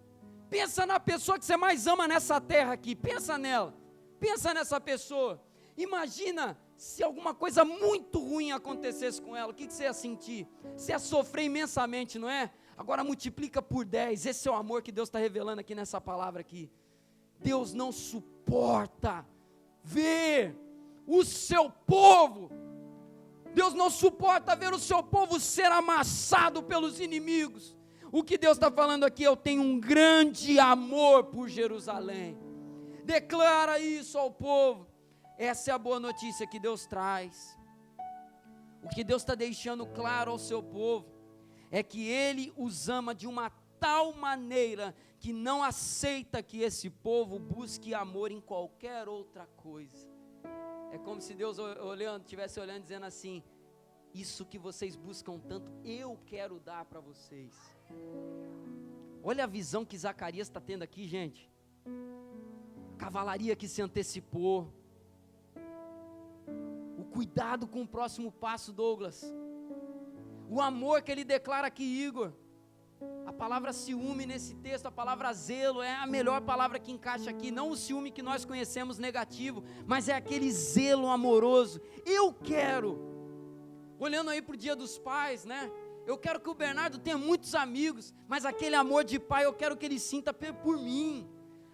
Pensa na pessoa que você mais ama nessa terra aqui, pensa nela, pensa nessa pessoa. Imagina se alguma coisa muito ruim acontecesse com ela, o que você ia sentir? Você ia sofrer imensamente, não é? Agora multiplica por 10, esse é o amor que Deus está revelando aqui nessa palavra aqui. Deus não suporta ver o seu povo, Deus não suporta ver o seu povo ser amassado pelos inimigos. O que Deus está falando aqui, eu tenho um grande amor por Jerusalém, declara isso ao povo, essa é a boa notícia que Deus traz. O que Deus está deixando claro ao seu povo, é que Ele os ama de uma tal maneira, que não aceita que esse povo busque amor em qualquer outra coisa. É como se Deus estivesse olhando, dizendo assim, isso que vocês buscam tanto, eu quero dar para vocês. Olha a visão que Zacarias está tendo aqui, gente. Cavalaria que se antecipou, o cuidado com o próximo passo, Douglas, o amor que ele declara aqui, Igor. A palavra ciúme nesse texto, a palavra zelo, é a melhor palavra que encaixa aqui, não o ciúme que nós conhecemos negativo, mas é aquele zelo amoroso. Eu quero, olhando aí para o Dia dos Pais, né? Eu quero que o Bernardo tenha muitos amigos, mas aquele amor de pai, eu quero que ele sinta por mim.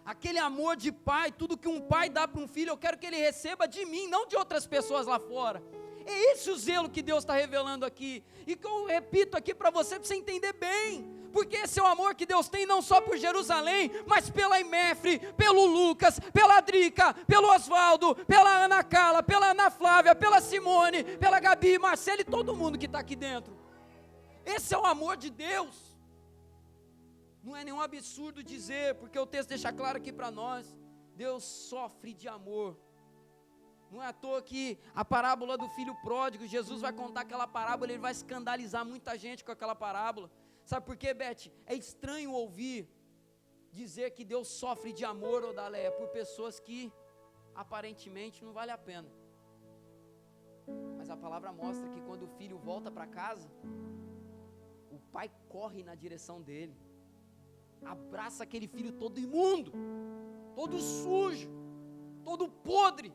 Aquele amor de pai, tudo que um pai dá para um filho, eu quero que ele receba de mim, não de outras pessoas lá fora. É esse o zelo que Deus está revelando aqui, e que eu repito aqui para você entender bem, porque esse é o amor que Deus tem não só por Jerusalém, mas pela Imefre, pelo Lucas, pela Drica, pelo Oswaldo, pela Ana Carla, pela Ana Flávia, pela Simone, pela Gabi, Marcelo e todo mundo que está aqui dentro. Esse é o amor de Deus. Não é nenhum absurdo dizer, porque o texto deixa claro aqui para nós, Deus sofre de amor. Não é à toa que a parábola do filho pródigo, Jesus vai contar aquela parábola, ele vai escandalizar muita gente com aquela parábola. Sabe por quê, Beth? É estranho ouvir dizer que Deus sofre de amor, Odaléia, por pessoas que aparentemente não vale a pena. Mas a palavra mostra que quando o filho volta para casa, o pai corre na direção dele, abraça aquele filho todo imundo, todo sujo, todo podre,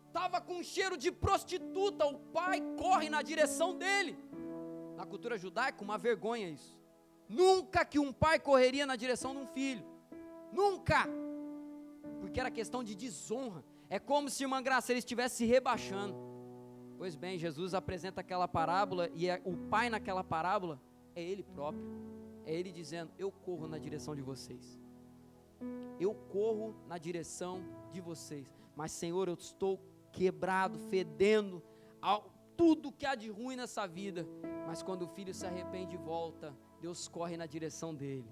estava com um cheiro de prostituta, o pai corre na direção dele. Na cultura judaica, uma vergonha isso. Nunca que um pai correria na direção de um filho, nunca, porque era questão de desonra. É como se, irmã Graça, ele estivesse se rebaixando. Pois bem, Jesus apresenta aquela parábola, e o pai naquela parábola é ele próprio, é ele dizendo, eu corro na direção de vocês, eu corro na direção de vocês, mas Senhor, eu estou quebrado, fedendo, tudo que há de ruim nessa vida, mas quando o filho se arrepende e volta, Deus corre na direção dele.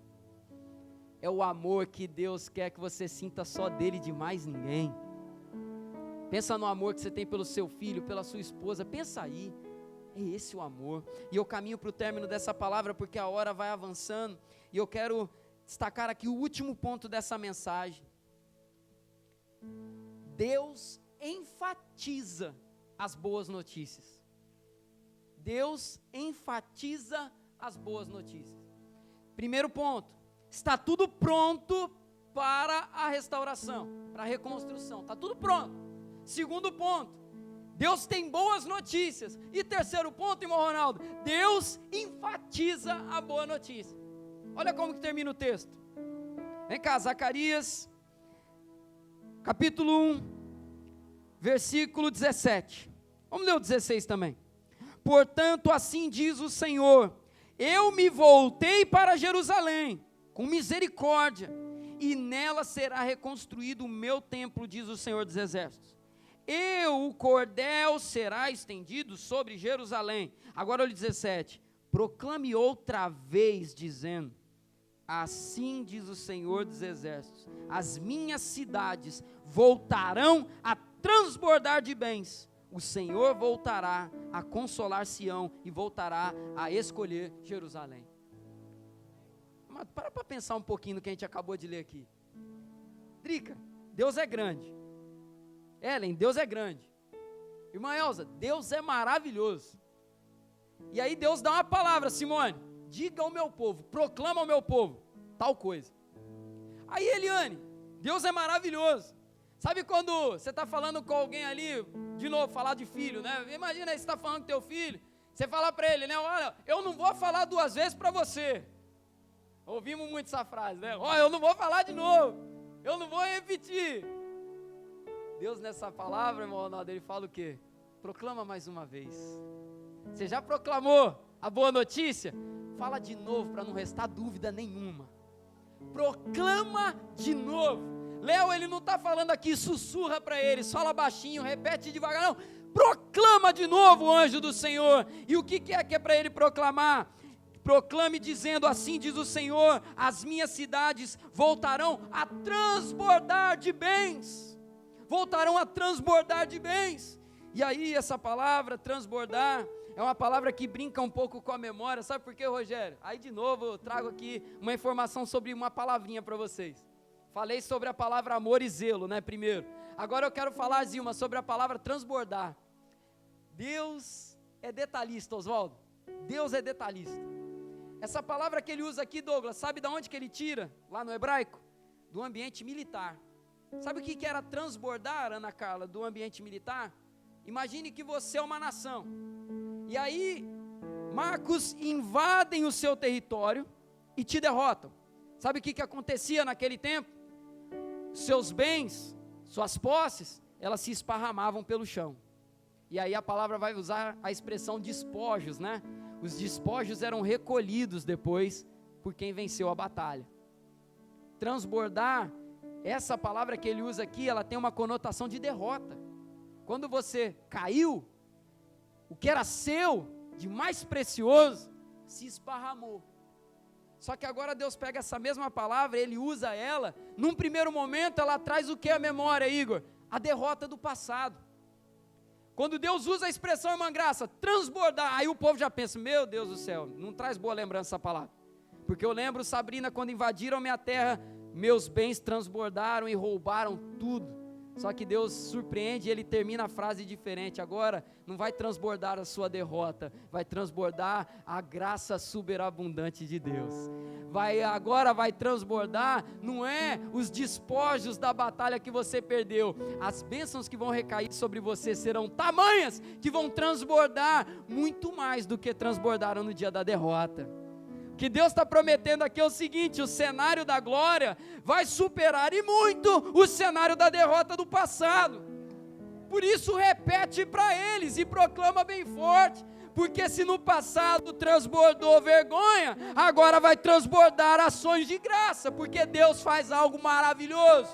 É o amor que Deus quer que você sinta só dele, de mais ninguém. Pensa no amor que você tem pelo seu filho, pela sua esposa, pensa aí, é esse o amor. E eu caminho para o término dessa palavra, porque a hora vai avançando, e eu quero destacar aqui o último ponto dessa mensagem. Deus enfatiza as boas notícias. Deus enfatiza as boas notícias. Primeiro ponto, está tudo pronto para a restauração, para a reconstrução, está tudo pronto. Segundo ponto, Deus tem boas notícias. E terceiro ponto, irmão Ronaldo, Deus enfatiza a boa notícia. Olha como que termina o texto. Vem cá, Zacarias, capítulo 1, versículo 17. Vamos ler o 16 também. Portanto, assim diz o Senhor, eu me voltei para Jerusalém, com misericórdia, e nela será reconstruído o meu templo, diz o Senhor dos Exércitos. O cordel será estendido sobre Jerusalém. Agora olha o 17, proclame outra vez, dizendo, assim diz o Senhor dos Exércitos, as minhas cidades voltarão a transbordar de bens, o Senhor voltará a consolar Sião e voltará a escolher Jerusalém. Mas para pensar um pouquinho no que a gente acabou de ler aqui. Drica, Deus é grande. Ellen, Deus é grande. Irmã Elza, Deus é maravilhoso. E aí Deus dá uma palavra, Simone, diga ao meu povo, proclama ao meu povo, tal coisa. Aí Eliane, Deus é maravilhoso. Sabe quando você está falando com alguém ali, de novo, falar de filho, né? Imagina aí, você está falando com teu filho, você fala para ele, né? Olha, eu não vou falar 2 vezes para você. Ouvimos muito essa frase, né? Olha, eu não vou falar de novo, eu não vou repetir. Deus nessa palavra, irmão Ronaldo, ele fala o quê? Proclama mais uma vez. Você já proclamou a boa notícia? Fala de novo para não restar dúvida nenhuma. Proclama de novo. Léo, ele não está falando aqui, sussurra para eles, fala baixinho, repete devagar, não. Proclama de novo o anjo do Senhor. E o que é para ele proclamar? Proclame dizendo, assim diz o Senhor, as minhas cidades voltarão a transbordar de bens. Voltarão a transbordar de bens. E aí essa palavra, transbordar, é uma palavra que brinca um pouco com a memória. Sabe por quê, Rogério? Aí de novo eu trago aqui uma informação sobre uma palavrinha para vocês. Falei sobre a palavra amor e zelo, né, primeiro. Agora eu quero falar, Zilma, sobre a palavra transbordar. Deus é detalhista, Oswaldo. Deus é detalhista. Essa palavra que ele usa aqui, Douglas, sabe de onde que ele tira? Lá no hebraico? Do ambiente militar. Sabe o que era transbordar, Ana Carla, do ambiente militar? Imagine que você é uma nação. E aí, Marcos invadem o seu território e te derrotam. Sabe o que acontecia naquele tempo? Seus bens, suas posses, elas se esparramavam pelo chão. E aí a palavra vai usar a expressão despojos, né? Os despojos eram recolhidos depois por quem venceu a batalha. Transbordar, essa palavra que ele usa aqui, ela tem uma conotação de derrota. Quando você caiu, o que era seu, de mais precioso, se esparramou. Só que agora Deus pega essa mesma palavra, ele usa ela, num primeiro momento ela traz o que à memória, Igor? A derrota do passado. Quando Deus usa a expressão, irmã Graça, transbordar, aí o povo já pensa, meu Deus do céu, não traz boa lembrança essa palavra. Porque eu lembro, Sabrina, quando invadiram minha terra, meus bens transbordaram e roubaram tudo. Só que Deus surpreende e ele termina a frase diferente. Agora não vai transbordar a sua derrota, vai transbordar a graça superabundante de Deus. Agora vai transbordar, não é os despojos da batalha que você perdeu. As bênçãos que vão recair sobre você serão tamanhas que vão transbordar muito mais do que transbordaram no dia da derrota. O que Deus está prometendo aqui é o seguinte: o cenário da glória vai superar e muito o cenário da derrota do passado. Por isso repete para eles e proclama bem forte, porque se no passado transbordou vergonha, agora vai transbordar ações de graça, porque Deus faz algo maravilhoso,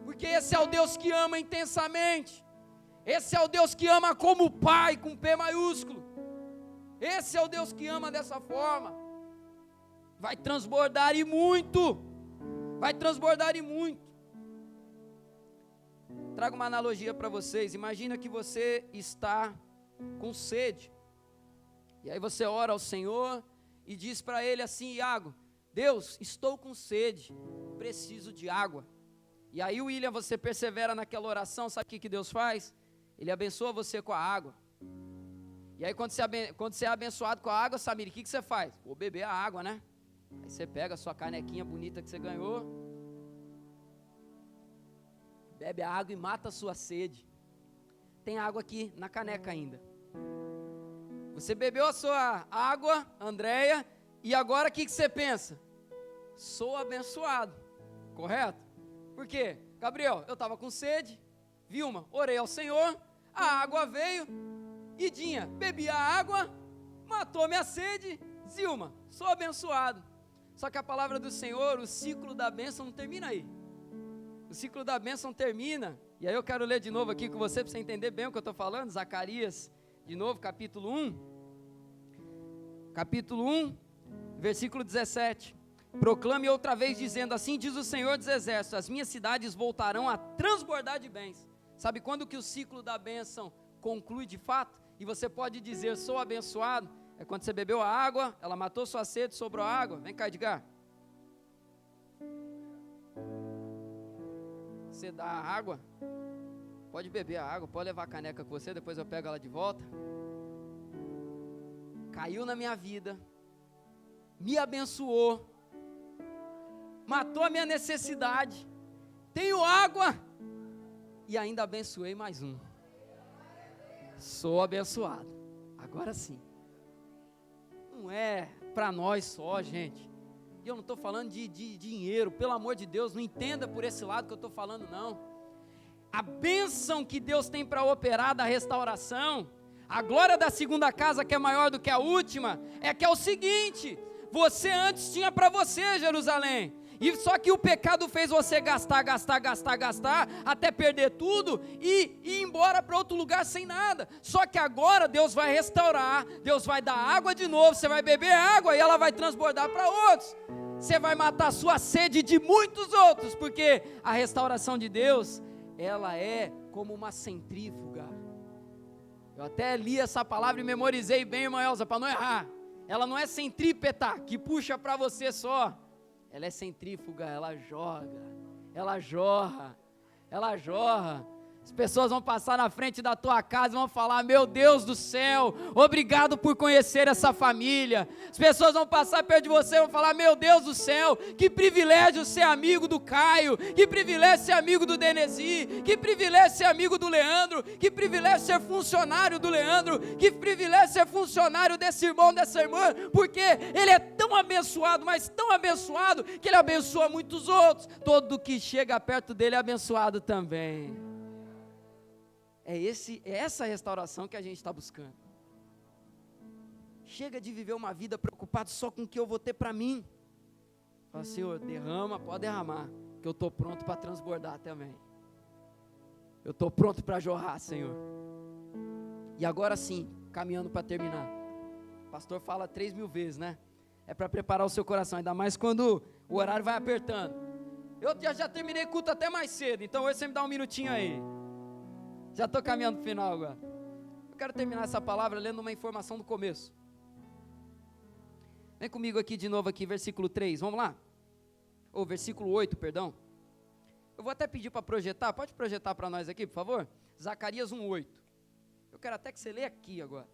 porque esse é o Deus que ama intensamente, esse é o Deus que ama como Pai, com P maiúsculo. Esse é o Deus que ama dessa forma. Vai transbordar e muito. Vai transbordar e muito. Trago uma analogia para vocês. Imagina que você está com sede. E aí você ora ao Senhor e diz para Ele assim: Iago, Deus, estou com sede, preciso de água. E aí, William, você persevera naquela oração. Sabe o que Deus faz? Ele abençoa você com a água. E aí quando você é abençoado com a água, Samir, o que você faz? Vou beber a água, né? Aí você pega a sua canequinha bonita que você ganhou, bebe a água e mata a sua sede. Tem água aqui na caneca ainda. Você bebeu a sua água, Andréia, e agora o que você pensa? Sou abençoado, correto? Por quê? Gabriel, eu estava com sede, Vilma, orei ao Senhor, a água veio, Idinha, bebi a água, matou minha sede, Zilma, sou abençoado. Só que a palavra do Senhor, o ciclo da bênção não termina aí. O ciclo da bênção termina, e aí eu quero ler de novo aqui com você, para você entender bem o que eu estou falando, Zacarias, de novo, capítulo 1, versículo 17. Proclame outra vez dizendo, assim diz o Senhor dos Exércitos, as minhas cidades voltarão a transbordar de bens. Sabe quando que o ciclo da bênção conclui de fato? E você pode dizer, sou abençoado, é quando você bebeu a água, ela matou sua sede, sobrou água. Vem cá, Edgar. Você dá a água, pode beber a água, pode levar a caneca com você, depois eu pego ela de volta. Caiu na minha vida, me abençoou, matou a minha necessidade, tenho água e ainda abençoei mais um. Sou abençoado, agora sim. Não é para nós só, gente. E eu não estou falando de dinheiro, pelo amor de Deus, não entenda por esse lado que eu estou falando, não. A bênção que Deus tem para operar da restauração, a glória da segunda casa que é maior do que a última, é que é o seguinte, você antes tinha para você, Jerusalém, e só que o pecado fez você gastar, até perder tudo e ir embora para outro lugar sem nada. Só que agora Deus vai restaurar, Deus vai dar água de novo, você vai beber água e ela vai transbordar para outros. Você vai matar a sua sede de muitos outros, porque a restauração de Deus, ela é como uma centrífuga. Eu até li essa palavra e memorizei bem, irmã Elza, para não errar. Ela não é centrípeta, que puxa para você só. Ela é centrífuga, ela joga, ela jorra. As pessoas vão passar na frente da tua casa e vão falar, meu Deus do céu, obrigado por conhecer essa família. As pessoas vão passar perto de você e vão falar, meu Deus do céu, que privilégio ser amigo do Caio, que privilégio ser amigo do Denesi, que privilégio ser amigo do Leandro, que privilégio ser funcionário do Leandro, que privilégio ser funcionário desse irmão, dessa irmã, porque ele é tão abençoado, mas tão abençoado, que ele abençoa muitos outros. Todo que chega perto dele é abençoado também. É essa restauração que a gente está buscando. Chega de viver uma vida preocupado só com o que eu vou ter para mim. Fala, Senhor, derrama, pode derramar, que eu estou pronto para transbordar também. Eu estou pronto para jorrar, Senhor. E agora sim, caminhando para terminar. O pastor fala 3.000 vezes, né? É para preparar o seu coração, ainda mais quando o horário vai apertando. Eu já terminei o culto até mais cedo, então hoje você me dá um minutinho aí. Já estou caminhando para o final agora. Eu quero terminar essa palavra lendo uma informação do começo. Vem comigo aqui de novo, aqui, versículo 3, vamos lá? Ou versículo 8, perdão. Eu vou até pedir para projetar, pode projetar para nós aqui, por favor? Zacarias 1:8. Eu quero até que você lê aqui agora.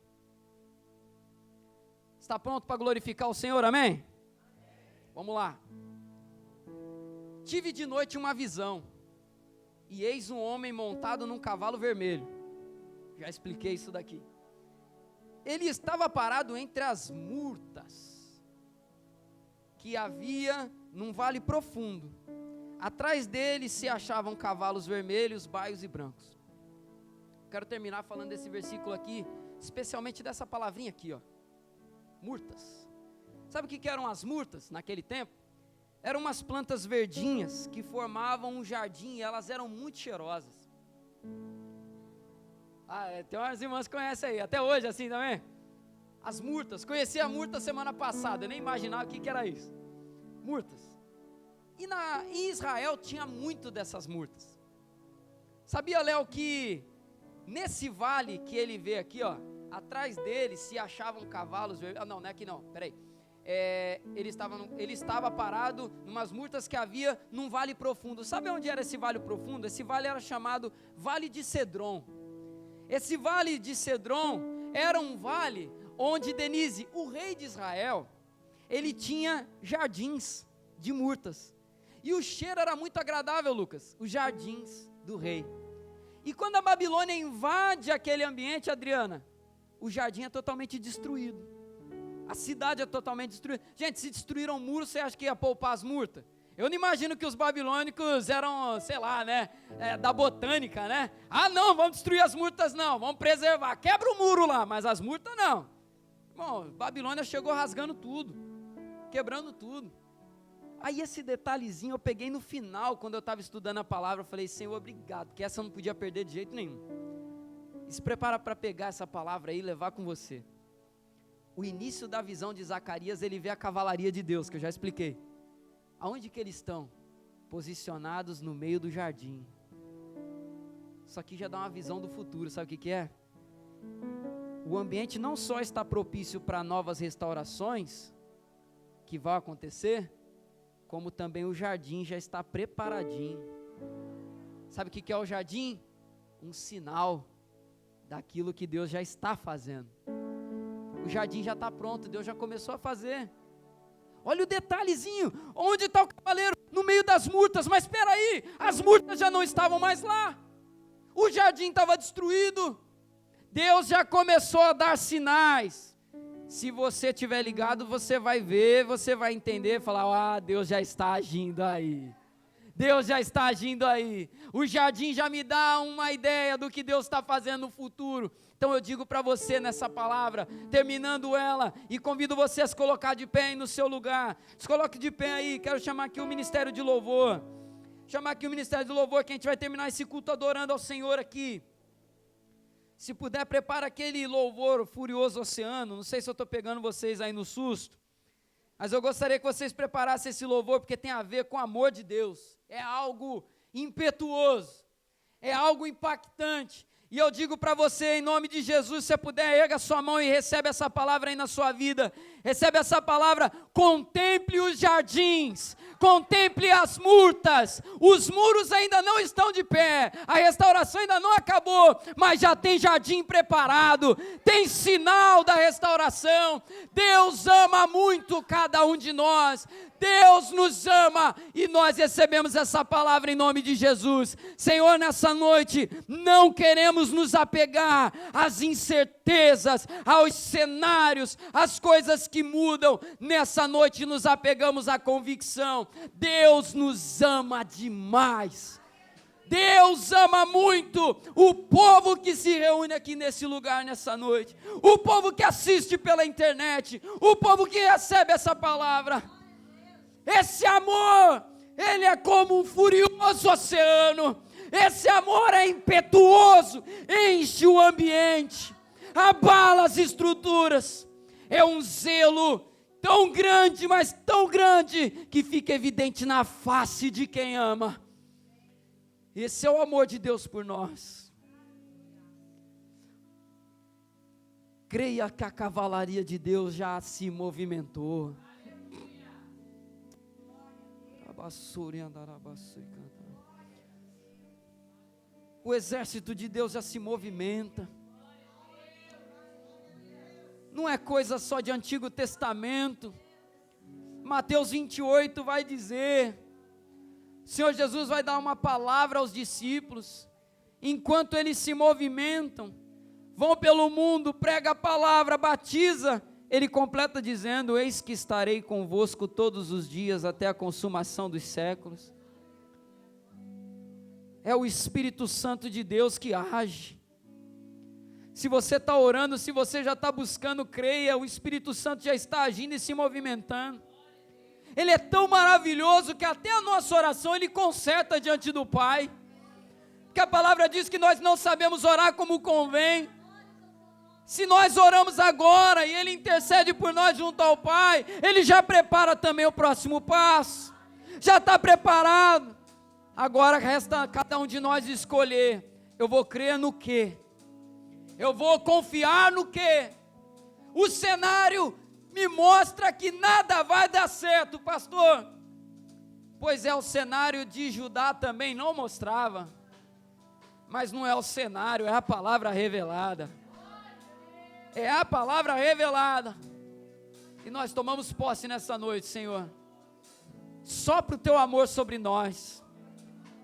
Está pronto para glorificar o Senhor, amém? Vamos lá. Tive de noite uma visão. E eis um homem montado num cavalo vermelho. Já expliquei isso daqui. Ele estava parado entre as murtas que havia num vale profundo. Atrás dele se achavam cavalos vermelhos, baios e brancos. Quero terminar falando desse versículo aqui, especialmente dessa palavrinha aqui, ó. Murtas. Sabe o que eram as murtas naquele tempo? Eram umas plantas verdinhas que formavam um jardim e elas eram muito cheirosas. Tem umas irmãs que conhecem aí, até hoje assim também. As murtas, conheci a murta semana passada, eu nem imaginava o que era isso. Murtas. E em Israel tinha muito dessas murtas. Sabia, Léo, que nesse vale que ele vê aqui, ó, atrás dele se achavam cavalos vermelhos. Não é aqui não, peraí. Ele estava parado numas murtas que havia num vale profundo. Sabe onde era esse vale profundo? Esse vale era chamado Vale de Cedron. Esse Vale de Cedron era um vale onde Denise, o rei de Israel, ele tinha jardins de murtas. E o cheiro era muito agradável, Lucas, os jardins do rei. E quando a Babilônia invade aquele ambiente, Adriana, o jardim é totalmente destruído. A cidade é totalmente destruída. Gente, se destruíram o muro, você acha que ia poupar as murtas? Eu não imagino que os babilônicos eram, sei lá, né, da botânica, né? Não, vamos destruir as murtas não, vamos preservar. Quebra o muro lá, mas as murtas não. Bom, Babilônia chegou rasgando tudo, quebrando tudo. Aí esse detalhezinho eu peguei no final, quando eu estava estudando a palavra, eu falei, Senhor, obrigado, porque essa eu não podia perder de jeito nenhum. E se prepara para pegar essa palavra aí e levar com você. O início da visão de Zacarias, ele vê a cavalaria de Deus, que eu já expliquei. Aonde que eles estão? Posicionados no meio do jardim. Isso aqui já dá uma visão do futuro, sabe o que é? O ambiente não só está propício para novas restaurações, que vão acontecer, como também o jardim já está preparadinho. Sabe o que é o jardim? Um sinal daquilo que Deus já está fazendo. O jardim já está pronto, Deus já começou a fazer. Olha o detalhezinho, onde está o cavaleiro? No meio das murtas, mas espera aí, as murtas já não estavam mais lá. O jardim estava destruído. Deus já começou a dar sinais. Se você estiver ligado, você vai ver, você vai entender, falar, Deus já está agindo aí. Deus já está agindo aí. O jardim já me dá uma ideia do que Deus está fazendo no futuro. Então eu digo para você nessa palavra, terminando ela, e convido você a se colocar de pé aí no seu lugar. Se coloque de pé aí, quero chamar aqui o Ministério de Louvor. Chamar aqui o Ministério de Louvor, que a gente vai terminar esse culto adorando ao Senhor aqui. Se puder, prepara aquele louvor, Furioso Oceano. Não sei se eu estou pegando vocês aí no susto, mas eu gostaria que vocês preparassem esse louvor, porque tem a ver com o amor de Deus. É algo impetuoso, é algo impactante. E eu digo para você, em nome de Jesus, se você puder, erga a sua mão e recebe essa palavra aí na sua vida. Recebe essa palavra, contemple os jardins, contemple as murtas. Os muros ainda não estão de pé, a restauração ainda não acabou, mas já tem jardim preparado, tem sinal da restauração. Deus ama muito cada um de nós. Deus nos ama e nós recebemos essa palavra em nome de Jesus. Senhor, nessa noite, não queremos nos apegar às incertezas, aos cenários, às coisas que mudam. Nessa noite nos apegamos à convicção. Deus nos ama demais. Deus ama muito o povo que se reúne aqui nesse lugar nessa noite, o povo que assiste pela internet, o povo que recebe essa palavra. Esse amor, ele é como um furioso oceano. Esse amor é impetuoso, enche o ambiente, abala as estruturas. É um zelo tão grande, mas tão grande, que fica evidente na face de quem ama. Esse é o amor de Deus por nós. Creia que a cavalaria de Deus já se movimentou. O exército de Deus já se movimenta. Não é coisa só de Antigo Testamento. Mateus 28 vai dizer, o Senhor Jesus vai dar uma palavra aos discípulos, enquanto eles se movimentam, vão pelo mundo, prega a palavra, batiza. Ele completa dizendo, eis que estarei convosco todos os dias até a consumação dos séculos. É o Espírito Santo de Deus que age. Se você está orando, se você já está buscando, creia, o Espírito Santo já está agindo e se movimentando. Ele é tão maravilhoso que até a nossa oração Ele conserta diante do Pai. Porque a palavra diz que nós não sabemos orar como convém. Se nós oramos agora e Ele intercede por nós junto ao Pai, Ele já prepara também o próximo passo, já está preparado. Agora resta cada um de nós escolher, eu vou crer no quê? Eu vou confiar no quê? O cenário me mostra que nada vai dar certo, pastor. Pois é, o cenário de Judá também não mostrava, mas não é o cenário, é a palavra revelada. É a palavra revelada, e nós tomamos posse nessa noite, Senhor. Sopra o teu amor sobre nós,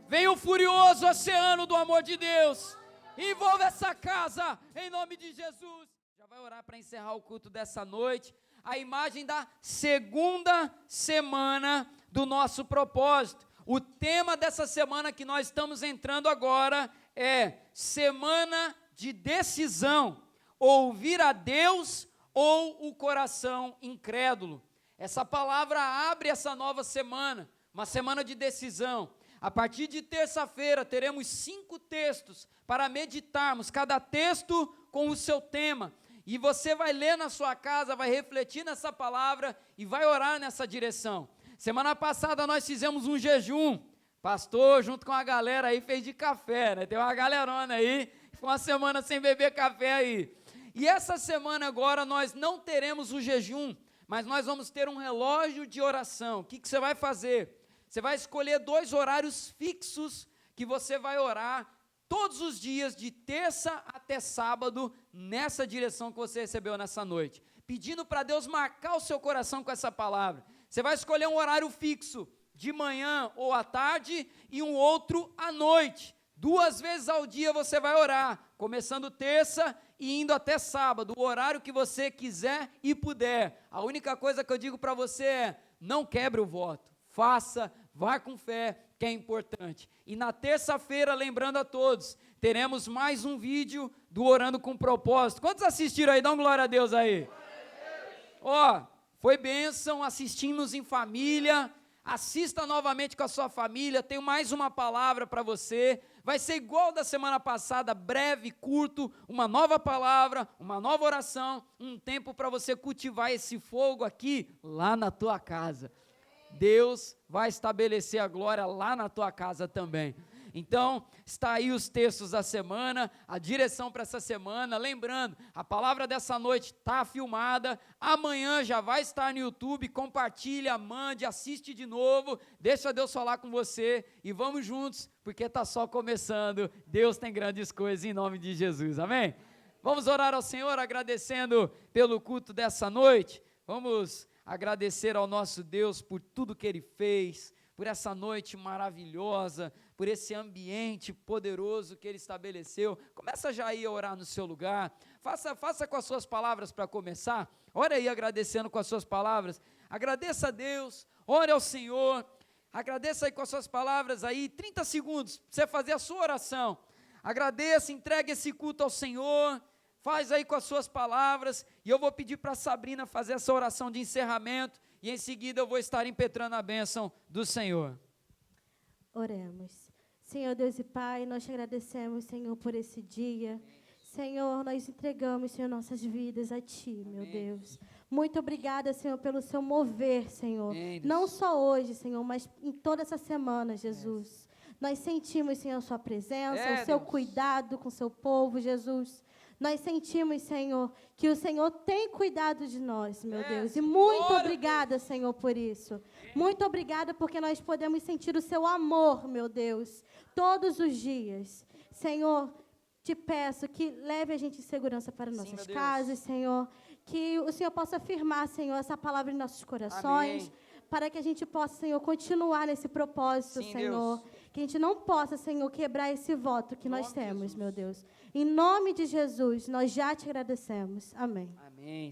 vem o furioso oceano do amor de Deus, envolve essa casa, em nome de Jesus. Já vai orar para encerrar o culto dessa noite, a imagem da segunda semana do nosso propósito. O tema dessa semana que nós estamos entrando agora é semana de decisão. Ouvir a Deus ou o coração incrédulo. Essa palavra abre essa nova semana, uma semana de decisão. A partir de terça-feira teremos 5 textos para meditarmos, cada texto com o seu tema. E você vai ler na sua casa, vai refletir nessa palavra e vai orar nessa direção. Semana passada nós fizemos um jejum. Pastor, junto com a galera aí, fez de café, né? Tem uma galerona aí, ficou uma semana sem beber café aí. E essa semana agora nós não teremos o jejum, mas nós vamos ter um relógio de oração. O que você vai fazer? Você vai escolher 2 horários fixos que você vai orar todos os dias, de terça até sábado, nessa direção que você recebeu nessa noite, pedindo para Deus marcar o seu coração com essa palavra. Você vai escolher um horário fixo, de manhã ou à tarde, e um outro à noite. 2 vezes ao dia você vai orar, começando terça e indo até sábado, o horário que você quiser e puder. A única coisa que eu digo para você é, não quebre o voto, faça, vá com fé, que é importante. E na terça-feira, lembrando a todos, teremos mais um vídeo do Orando com Propósito. Quantos assistiram aí? Dão glória a Deus aí. Ó, foi bênção, assistimos em família. Assista novamente com a sua família. Tenho mais uma palavra para você. Vai ser igual da semana passada, breve, curto, uma nova palavra, uma nova oração, um tempo para você cultivar esse fogo aqui, lá na tua casa. Deus vai estabelecer a glória lá na tua casa também. Então, está aí os textos da semana, a direção para essa semana. Lembrando, a palavra dessa noite está filmada, amanhã já vai estar no YouTube. Compartilha, mande, assiste de novo, deixa Deus falar com você e vamos juntos, porque está só começando. Deus tem grandes coisas em nome de Jesus, amém? Vamos orar ao Senhor agradecendo pelo culto dessa noite. Vamos agradecer ao nosso Deus por tudo que Ele fez, por essa noite maravilhosa, por esse ambiente poderoso que Ele estabeleceu. Começa já aí a orar no seu lugar, faça com as suas palavras para começar, ore aí agradecendo com as suas palavras, agradeça a Deus, ore ao Senhor, agradeça aí com as suas palavras aí, 30 segundos, para você fazer a sua oração, agradeça, entregue esse culto ao Senhor, faz aí com as suas palavras, e eu vou pedir para a Sabrina fazer essa oração de encerramento, e em seguida eu vou estar impetrando a bênção do Senhor. Oremos. Senhor Deus e Pai, nós te agradecemos, Senhor, por esse dia. Senhor, nós entregamos, Senhor, nossas vidas a Ti, meu Deus. Muito obrigada, Senhor, pelo seu mover, Senhor. Não só hoje, Senhor, mas em toda essa semana, Jesus. Nós sentimos, Senhor, a sua presença, o seu cuidado com o seu povo, Jesus. Nós sentimos, Senhor, que o Senhor tem cuidado de nós, meu Deus. E muito obrigada, Senhor, por isso. Muito obrigada porque nós podemos sentir o seu amor, meu Deus, todos os dias. Senhor, te peço que leve a gente em segurança para nossas casas, Senhor. Que o Senhor possa afirmar, Senhor, essa palavra em nossos corações. Amém. Para que a gente possa, Senhor, continuar nesse propósito, sim, Senhor. Deus. Que a gente não possa, Senhor, quebrar esse voto que nós temos, Jesus. Meu Deus. Em nome de Jesus, nós já te agradecemos. Amém. Amém.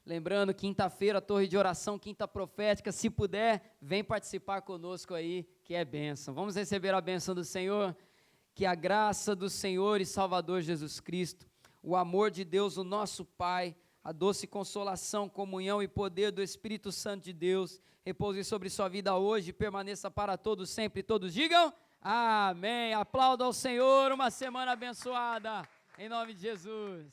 Lembrando, quinta-feira, Torre de Oração, Quinta Profética. Se puder, vem participar conosco aí, que é bênção. Vamos receber a bênção do Senhor. Que a graça do Senhor e Salvador Jesus Cristo, o amor de Deus, o nosso Pai, a doce consolação, comunhão e poder do Espírito Santo de Deus, repouse sobre sua vida hoje e permaneça para todos sempre. Todos digam amém. Aplauda ao Senhor, uma semana abençoada, em nome de Jesus.